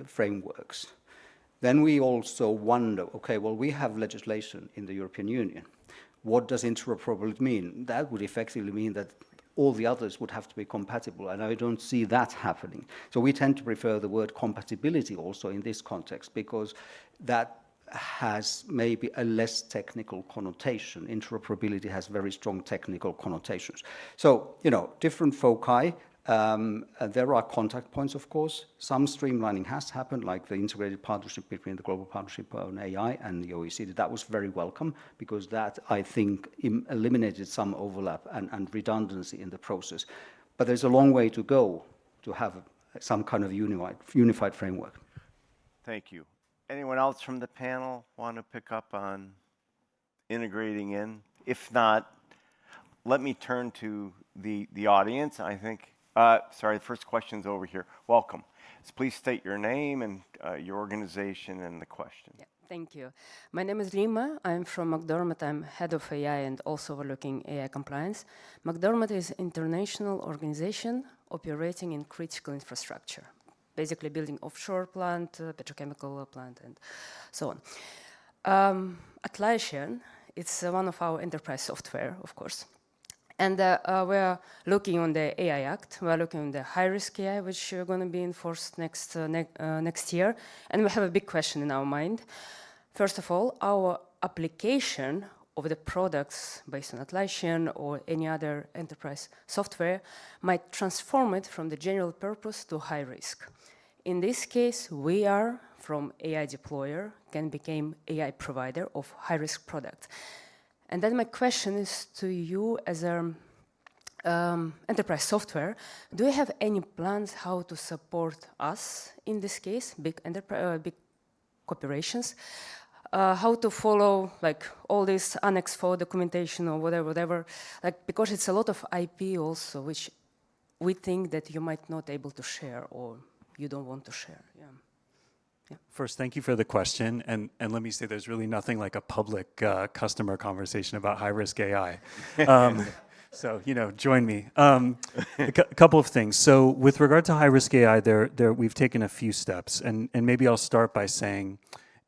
frameworks, then we also wonder, okay, well, we have legislation in the European Union. What does interoperability mean? That would effectively mean that all the others would have to be compatible, and I don't see that happening. So we tend to prefer the word compatibility also in this context, because that has maybe a less technical connotation. Interoperability has very strong technical connotations. So, you know, different foci. There are contact points, of course. Some streamlining has happened, like the integrated partnership between the Global Partnership on AI and the OECD. That was very welcome, because that, I think, eliminated some overlap and redundancy in the process. But there's a long way to go to have some kind of unified framework. Thank you. Anyone else from the panel want to pick up on integrating in? If not, let me turn to the audience. I think, sorry, the first question's over here. Welcome. So please state your name and your organization and the question. Yeah, thank you. My name is Rima. I'm from McDermott. I'm head of AI and also overlooking AI compliance. McDermott is an international organization operating in critical infrastructure, basically building offshore plant, petrochemical plant, and so on. Atlassian, it's one of our enterprise software, of course. And we're looking on the AI Act. We're looking on the high-risk AI, which are going to be enforced next year. And we have a big question in our mind. First of all, our application of the products based on Atlassian or any other enterprise software might transform it from the general purpose to high risk. In this case, we are, from AI deployer, can become AI provider of high-risk product. And then my question is to you as an enterprise software, do you have any plans how to support us, in this case, big corporations, how to follow like all this Annex 4 documentation or whatever, like, because it's a lot of IP also, which we think that you might not able to share or you don't want to share. Yeah. Yeah. First, thank you for the question. And let me say there's really nothing like a public customer conversation about high-risk AI. So, you know, join me. A couple of things. So with regard to high-risk AI, we've taken a few steps. And maybe I'll start by saying,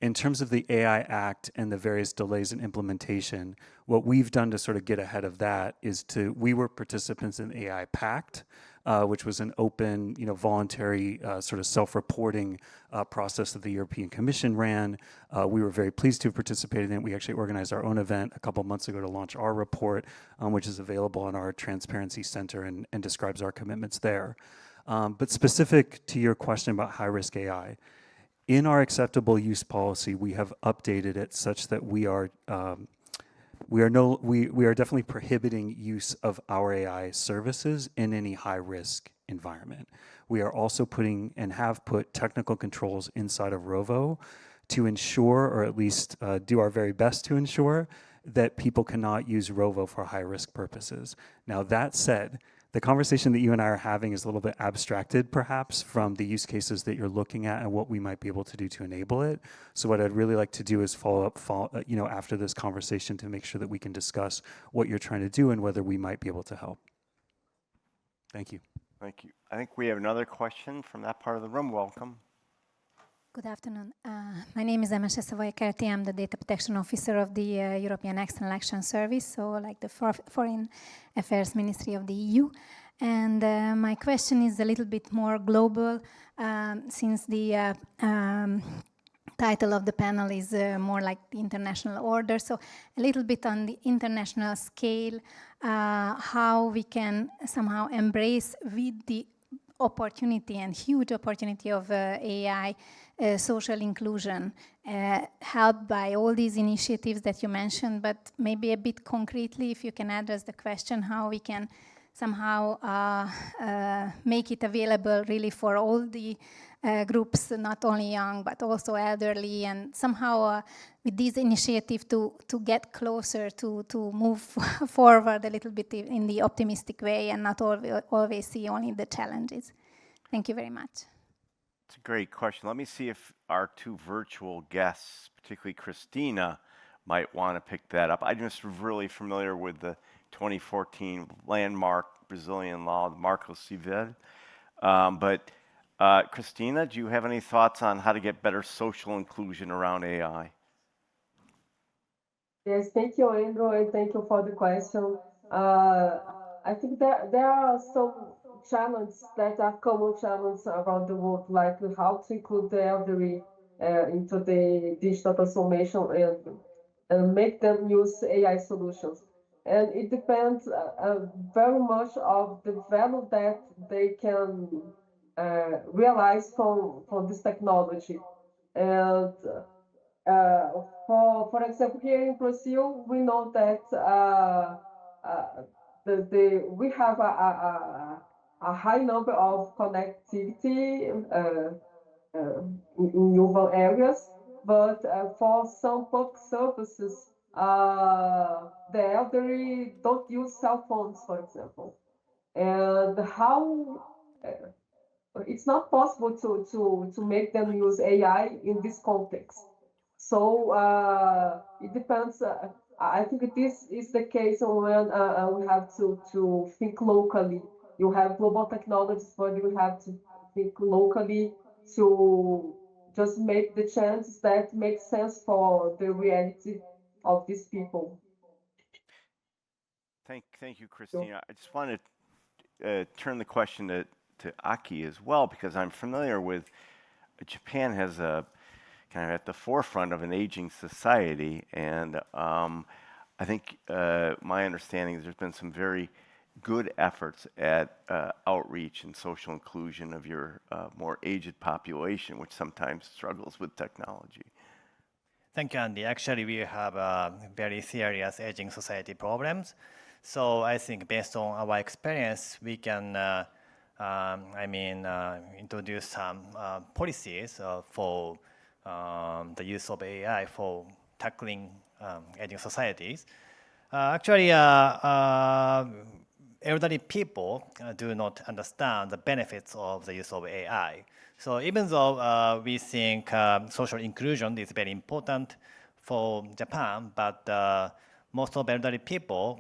in terms of the AI Act and the various delays in implementation, what we've done to sort of get ahead of that is we were participants in the AI Pact, which was an open, voluntary sort of self-reporting process that the European Commission ran. We were very pleased to have participated in it. We actually organized our own event a couple months ago to launch our report, which is available on our Transparency Center and describes our commitments there. But specific to your question about high-risk AI, in our acceptable use policy, we have updated it such that we are definitely prohibiting use of our AI services in any high-risk environment. We are also putting and have put technical controls inside of Rovo to ensure, or at least do our very best to ensure, that people cannot use Rovo for high-risk purposes. Now, that said, the conversation that you and I are having is a little bit abstracted, perhaps, from the use cases that you're looking at and what we might be able to do to enable it. So what I'd really like to do is follow up, after this conversation to make sure that we can discuss what you're trying to do and whether we might be able to help. Thank you. Thank you. I think we have another question from that part of the room. Welcome. Good afternoon. My name is Emese Savoya-Kerti. I'm the Data Protection Officer of the European External Action Service, so like the Foreign Affairs Ministry of the EU. And my question is a little bit more global, since the title of the panel is more like the international order. So a little bit on the international scale, how we can somehow embrace with the opportunity and huge opportunity of AI social inclusion, helped by all these initiatives that you mentioned, but maybe a bit concretely, if you can address the question how we can somehow make it available really for all the groups, not only young, but also elderly, and somehow with this initiative to get closer, to move forward a little bit in the optimistic way and not always see only the challenges. Thank you very much. It's a great question. Let me see if our two virtual guests, particularly Christina, might want to pick that up. I'm just really familiar with the 2014 landmark Brazilian law, the Marco Civil. But Christina, do you have any thoughts on how to get better social inclusion around AI? Yes, thank you, Andrew, and thank you for the question. I think there are some challenges that are common challenges around the world, like how to include the elderly into the digital transformation and make them use AI solutions. And it depends very much of the value that they can realize from this technology. And for example, here in Brazil, we know that we have a high number of connectivity in urban areas, but for some public services, the elderly don't use cell phones, for example. And how it's not possible to make them use AI in this context. So it depends. I think this is the case when we have to think locally. You have global technologies, but you have to think locally to just make the changes that make sense for the reality of these people. Thank you, Christina. I just want to turn the question to Aki as well, because I'm familiar with Japan has a kind of at the forefront of an aging society, and I think my understanding is there's been some very good efforts at outreach and social inclusion of your more aged population, which sometimes struggles with technology. Thank you, Andy. Actually, we have very serious aging society problems. So I think based on our experience, we can introduce some policies for the use of AI for tackling aging societies. Actually, elderly people do not understand the benefits of the use of AI. So even though we think social inclusion is very important for Japan, but most of elderly people,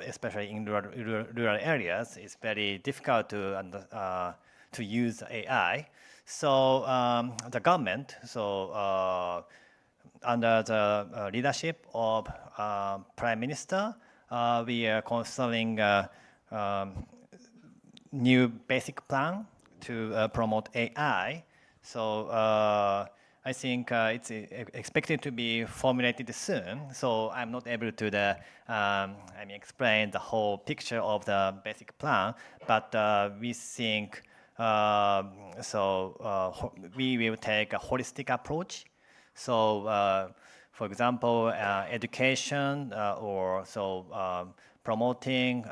especially in rural areas, it's very difficult to use AI. So the government, under the leadership of Prime Minister, we are considering new basic plan to promote AI. So I think it's expected to be formulated soon. So I'm not able to explain the whole picture of the basic plan, but we think we will take a holistic approach. So, for example, education or promoting,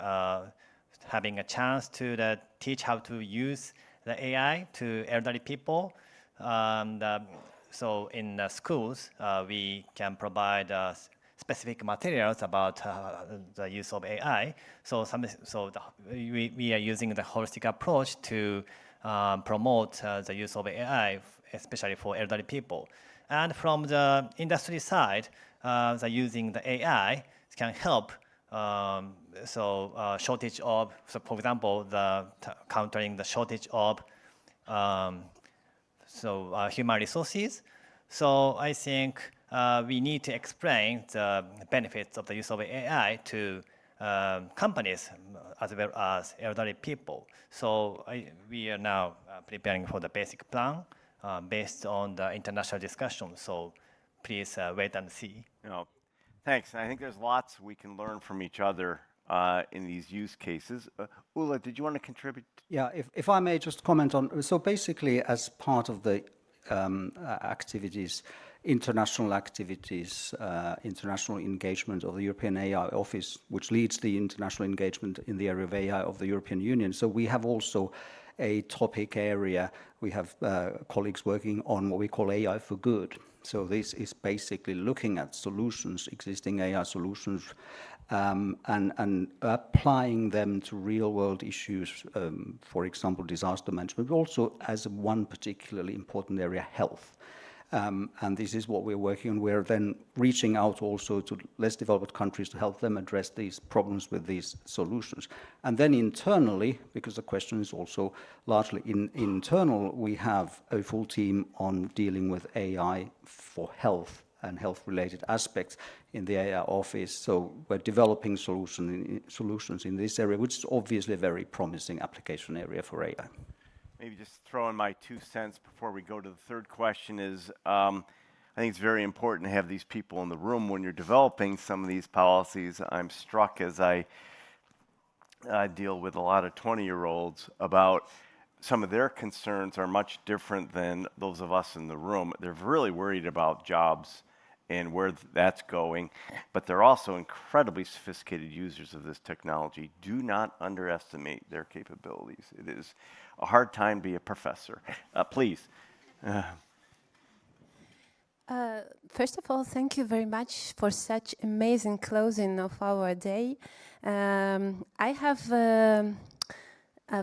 having a chance to teach how to use the AI to elderly people. So in schools, we can provide specific materials about the use of AI. We are using the holistic approach to promote the use of AI, especially for elderly people. And from the industry side, using the AI can help. Shortage of, for example, countering the shortage of human resources. So I think we need to explain the benefits of the use of AI to companies as well as elderly people. So we are now preparing for the basic plan based on the international discussion. So please wait and see. Thanks. I think there's lots we can learn from each other in these use cases. Ulla, did you want to contribute? Yeah, if I may just comment on, so basically as part of the activities international activities, international engagement of the European AI Office, which leads the international engagement in the area of AI of the European Union. So we have also a topic area. We have colleagues working on what we call AI for good. So this is basically looking at solutions, existing AI solutions, and applying them to real-world issues, for example, disaster management, but also as one particularly important area, health. And this is what we're working on. We're then reaching out also to less developed countries to help them address these problems with these solutions. And then internally, because the question is also largely internal, we have a full team on dealing with AI for health and health-related aspects in the AI office. So we're developing solutions in this area, which is obviously a very promising application area for AI. Maybe just throw in my 2 cents before we go to the third question is, I think it's very important to have these people in the room when you're developing some of these policies. I'm struck as I deal with a lot of 20-year-olds about some of their concerns are much different than those of us in the room. They're really worried about jobs and where that's going, but they're also incredibly sophisticated users of this technology. Do not underestimate their capabilities. It is a hard time to be a professor. Please. First of all, thank you very much for such amazing closing of our day. I have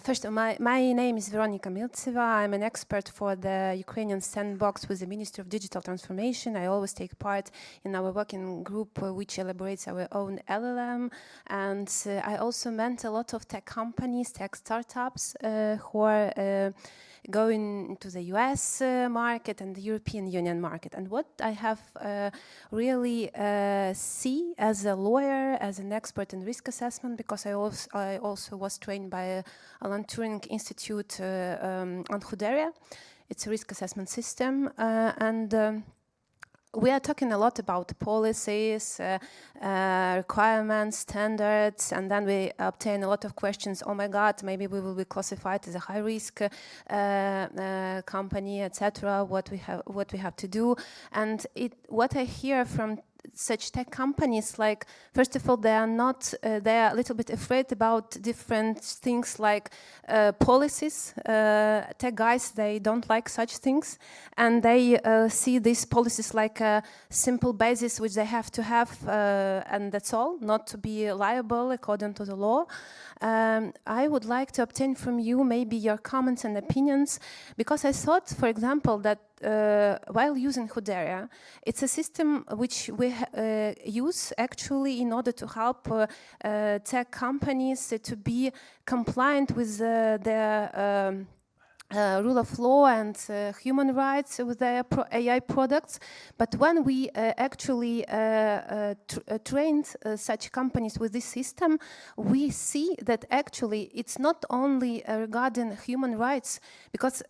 first, my name is Veronika Miltseva. I'm an expert for the Ukrainian sandbox with the Ministry of Digital Transformation. I always take part in our working group which elaborates our own LLM. And I also mentor a lot of tech companies, tech startups who are going to the US market and the European Union market. And what I have really see as a lawyer, as an expert in risk assessment, because I also was trained by Alan Turing Institute on Hudaria. It's a risk assessment system. We are talking a lot about policies, requirements, standards, and then we obtain a lot of questions. Oh my God, maybe we will be classified as a high-risk company, etc. What we have to do, and what I hear from such tech companies, like, first of all, they are a little bit afraid about different things like policies. Tech guys, they don't like such things, and they see these policies like a simple basis which they have to have, and that's all, not to be liable according to the law. I would like to obtain from you maybe your comments and opinions, because I thought, for example, that while using Hudaria, it's a system which we use actually in order to help tech companies to be compliant with their rule of law and human rights with their AI products. But when we actually trained such companies with this system, we see that actually it's not only regarding human rights, because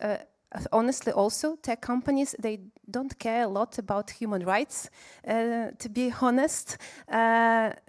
honestly, also, tech companies, they don't care a lot about human rights, to be honest.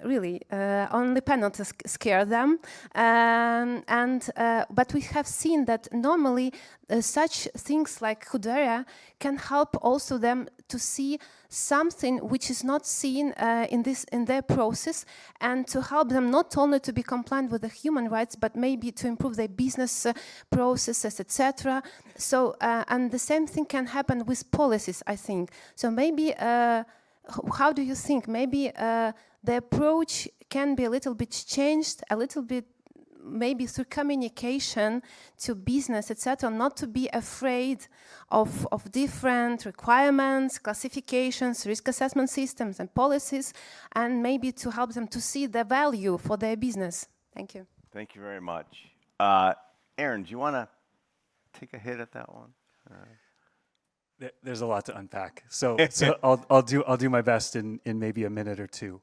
Really, only penalties scare them. But we have seen that normally such things like Hudaria can help also them to see something which is not seen in their process, and to help them not only to be compliant with the human rights, but maybe to improve their business processes, etc. So, and the same thing can happen with policies, I think. So maybe, how do you think? Maybe the approach can be a little bit changed, a little bit, maybe through communication to business, etc., not to be afraid of different requirements, classifications, risk assessment systems and policies, and maybe to help them to see the value for their business. Thank you. Thank you very much. Aaron, do you want to take a hit at that one? There's a lot to unpack. So I'll do my best in maybe a minute or two.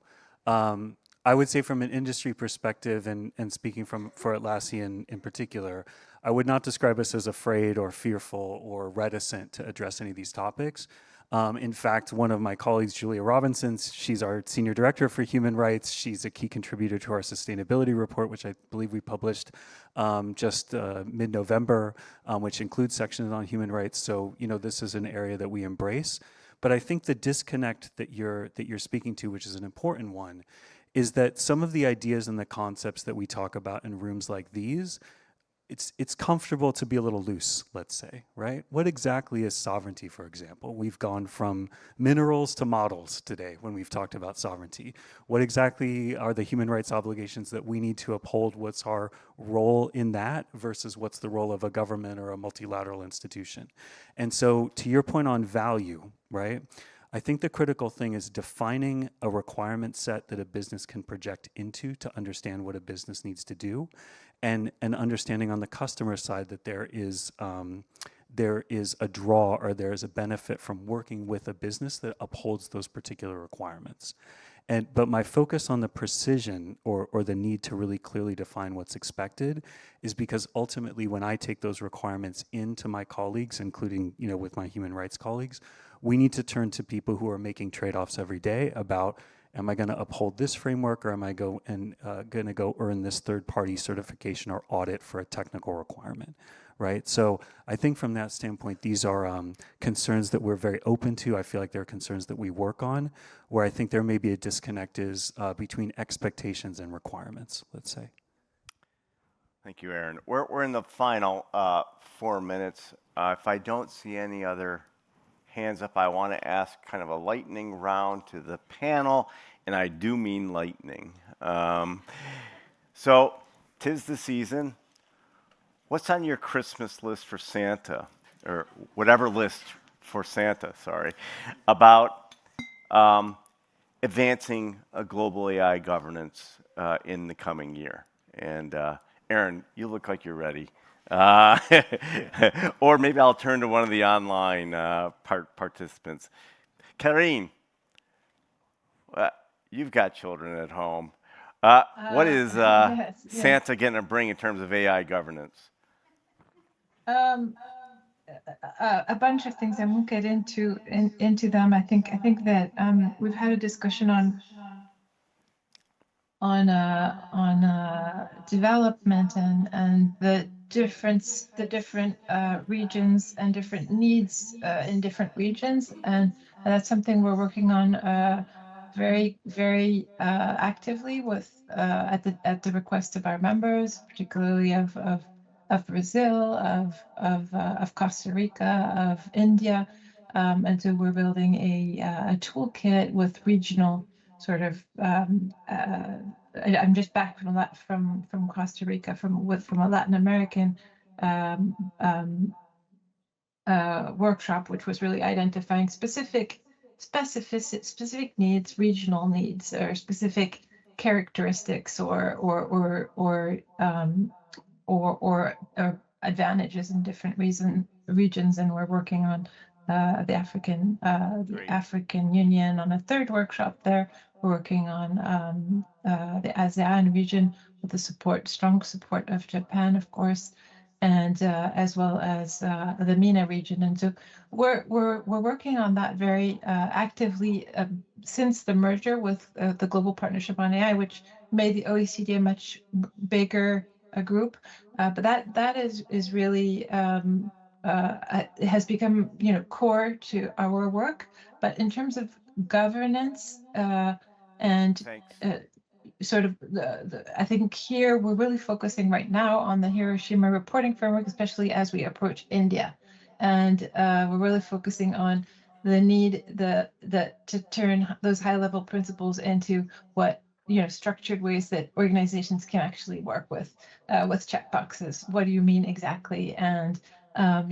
I would say from an industry perspective, and speaking for Atlassian in particular, I would not describe us as afraid or fearful or reticent to address any of these topics. In fact, one of my colleagues, Julia Robinson, she's our Senior Director for Human Rights. She's a key contributor to our sustainability report, which I believe we published just mid-November, which includes sections on human rights. So, this is an area that we embrace. But I think the disconnect that you're speaking to, which is an important one, is that some of the ideas and the concepts that we talk about in rooms like these, it's comfortable to be a little loose, let's say, right? What exactly is sovereignty, for example? We've gone from minerals to models today when we've talked about sovereignty. What exactly are the human rights obligations that we need to uphold? What's our role in that versus what's the role of a government or a multilateral institution? And so to your point on value, right? I think the critical thing is defining a requirement set that a business can project into to understand what a business needs to do, and an understanding on the customer side that there is a draw or there is a benefit from working with a business that upholds those particular requirements. But my focus on the precision or the need to really clearly define what's expected is because ultimately when I take those requirements into my colleagues, including with my human rights colleagues, we need to turn to people who are making trade-offs every day about, am I going to uphold this framework, or am I going to go earn this third-party certification or audit for a technical requirement, right? So I think from that standpoint, these are concerns that we're very open to. I feel like they're concerns that we work on, where I think there may be a disconnect is between expectations and requirements, let's say. Thank you, Aaron. We're in the final 4 minutes. If I don't see any other hands up, I want to ask kind of a lightning round to the panel, and I do mean lightning. So, 'tis the season. What's on your Christmas list for Santa, or whatever list for Santa, sorry, about advancing a global AI governance in the coming year? And Aaron, you look like you're ready. Or maybe I'll turn to one of the online participants. Karine, you've got children at home. What is yes. Santa going to bring in terms of AI governance? A bunch of things. I won't get into them. I think that we've had a discussion on development and the different regions and different needs in different regions, and that's something we're working on very actively with at the request of our members, particularly of Brazil, of Costa Rica, of India, and so we're building a toolkit with regional sort of. I'm just back from Costa Rica from a Latin American workshop, which was really identifying specific needs, regional needs, or specific characteristics or advantages in different regions, and we're working on the African Union on a third workshop there. We're working on the ASEAN region with the strong support of Japan, of course, and as well as the MENA region. And so we're working on that very actively since the merger with the Global Partnership on AI, which made the OECD a much bigger group. But that is really it has become core to our work. But in terms of governance and sort of I think here we're really focusing right now on the Hiroshima reporting framework, especially as we approach India, and we're really focusing on the need to turn those high-level principles into what structured ways that organizations can actually work with checkboxes. What do you mean exactly? And how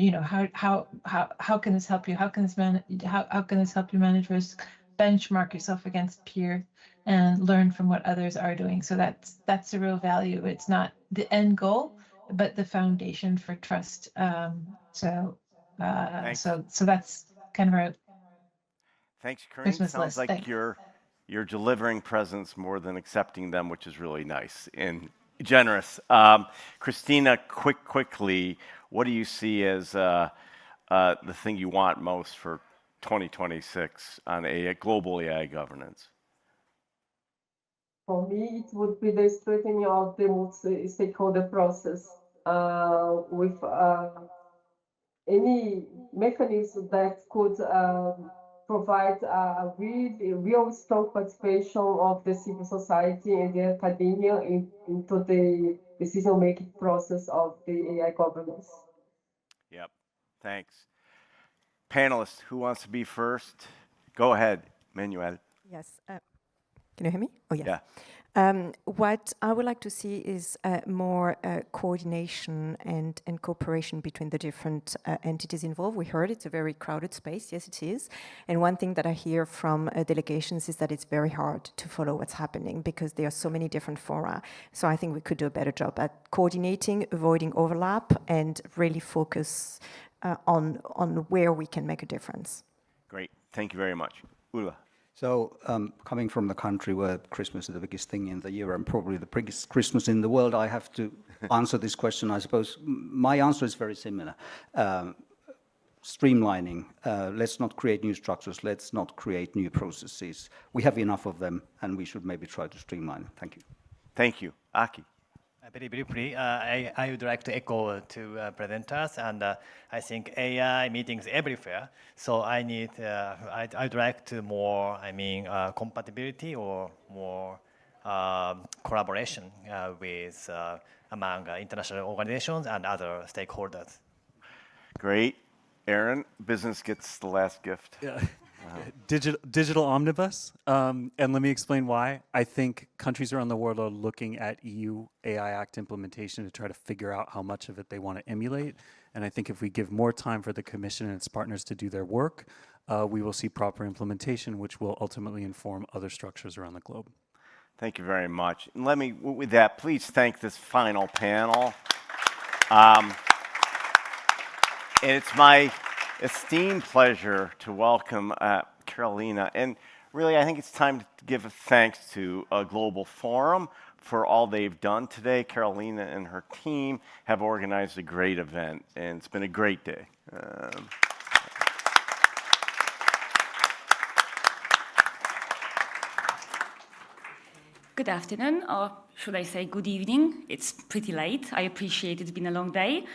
can this help you? How can this help you manage risk? Benchmark yourself against peers and learn from what others are doing. So that's the real value. It's not the end goal, but the foundation for trust. So that's kind of our Thanks, Karine. Christmas Sounds list. like Thanks. you're delivering presents more than accepting them, which is really nice and generous. Christina, quickly, what do you see as the thing you want most for 2026 on global AI governance? For me, it would be the strengthening of the multi-stakeholder process with any mechanism that could provide a real strong participation of the civil society and the academia into the decision-making process of the AI governance. Yep, thanks. Panelists, who wants to be first? Go ahead, Manuel. Yes. Can you hear me? Oh, yes. Yeah. What I would like to see is more coordination and cooperation between the different entities involved. We heard it's a very crowded space. Yes, it is. And one thing that I hear from delegations is that it's very hard to follow what's happening because there are so many different fora. So I think we could do a better job at coordinating, avoiding overlap, and really focus on where we can make a difference. Great. Thank you very much. Ulla. So, coming from the country where Christmas is the biggest thing in the year and probably the biggest Christmas in the world, I have to answer this question, I suppose. My answer is very similar. Streamlining. Let's not create new structures. Let's not create new processes. We have enough of them, and we should maybe try to streamline. Thank you. Thank you. Aki. Very briefly, I would like to echo to presenters, and I think AI meetings everywhere. So I'd like to more, compatibility or more collaboration with among international organizations and other stakeholders. Great. Aaron, business gets the last gift. Yeah. Digital omnibus, and let me explain why. I think countries around the world are looking at EU AI Act implementation to try to figure out how much of it they want to emulate. And I think if we give more time for the Commission and its partners to do their work, we will see proper implementation, which will ultimately inform other structures around the globe. Thank you very much. And let me, with that, please thank this final panel. And it's my esteemed pleasure to welcome Carolina. And really, I think it's time to give a thanks to Global Forum for all they've done today. Carolina and her team have organized a great event, and it's been a great day. Good afternoon, or should I say good evening? It's pretty late. I appreciate it's been a long day.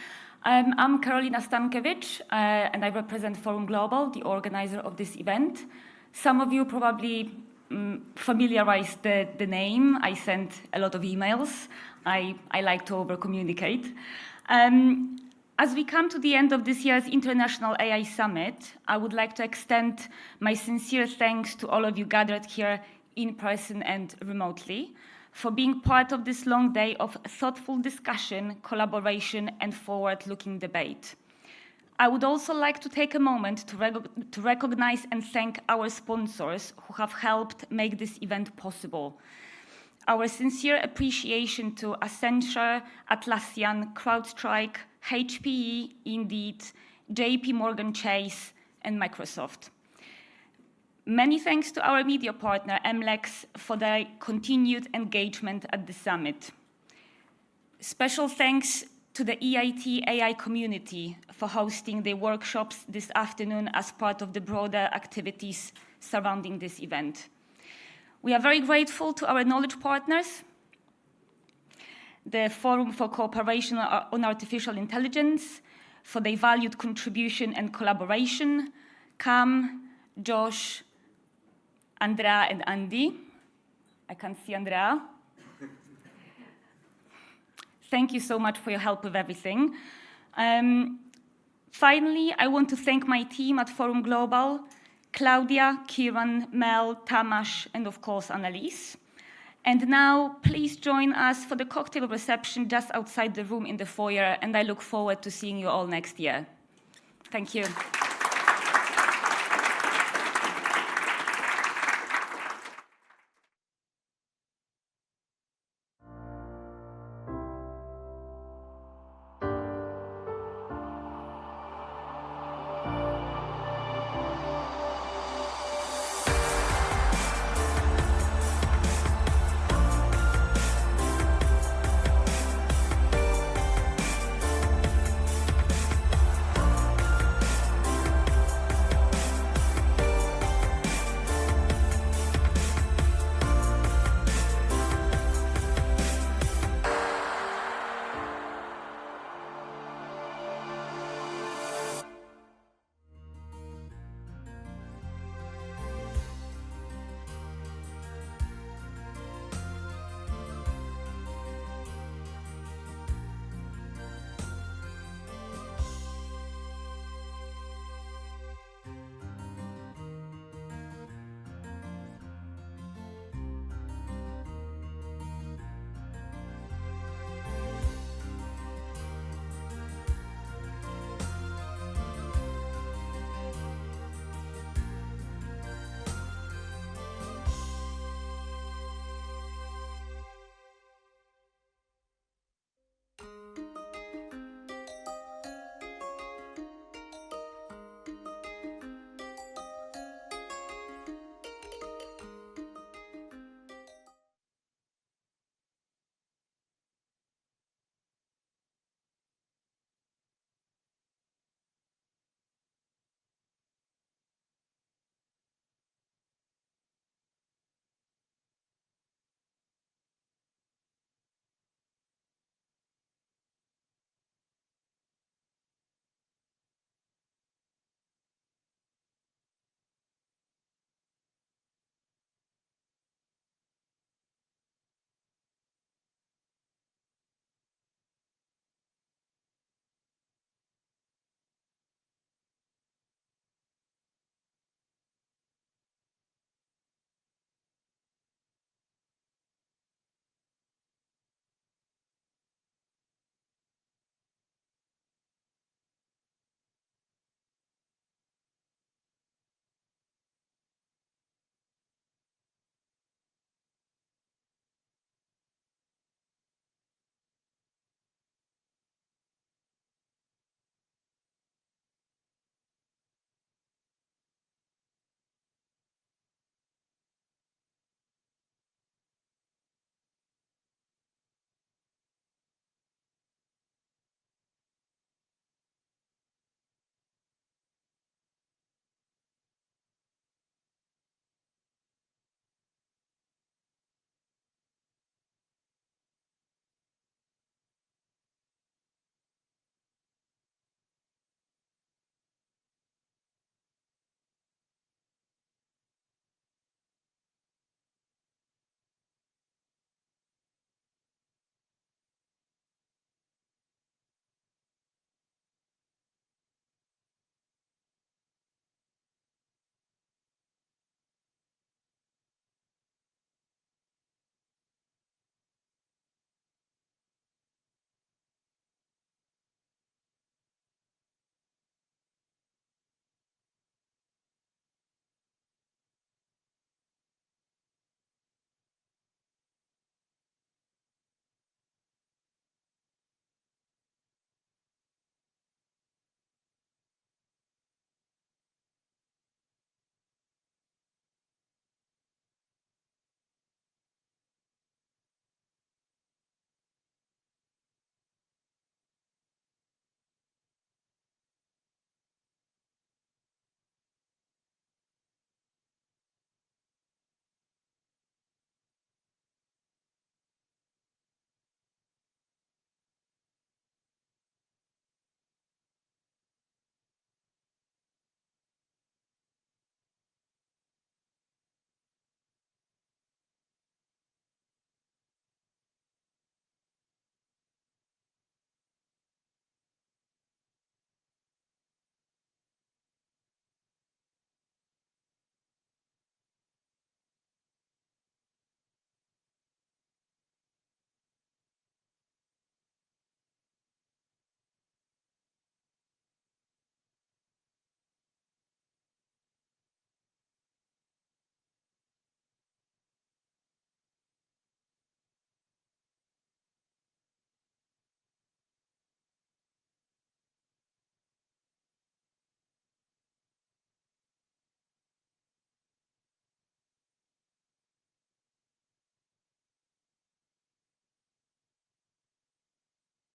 I'm Karolina Stankiewicz, and I represent Forum Global, the organizer of this event. Some of you probably familiarized the name. I sent a lot of emails. I like to over-communicate. As we come to the end of this year's International AI Summit, I would like to extend my sincere thanks to all of you gathered here in person and remotely, for being part of this long day of thoughtful discussion, collaboration, and forward-looking debate. I would also like to take a moment to recognize and thank our sponsors who have helped make this event possible. Our sincere appreciation to Accenture, Atlassian, CrowdStrike, HPE, Indeed, JP Morgan Chase, and Microsoft. Many thanks to our media partner, MLEX, for their continued engagement at the summit. Special thanks to the EIT AI community for hosting the workshops this afternoon as part of the broader activities surrounding this event. We are very grateful to our knowledge partners, the Forum for Cooperation on Artificial Intelligence, for their valued contribution and collaboration, Cam, Josh, Andrea and Andy. I can't see Andrea. Thank you so much for your help with everything. Finally, I want to thank my team at Forum Global, Claudia, Kieran, Mel, Tamas, and of course, Annalise. And now, please join us for the cocktail reception just outside the room in the foyer, and I look forward to seeing you all next year. Thank you.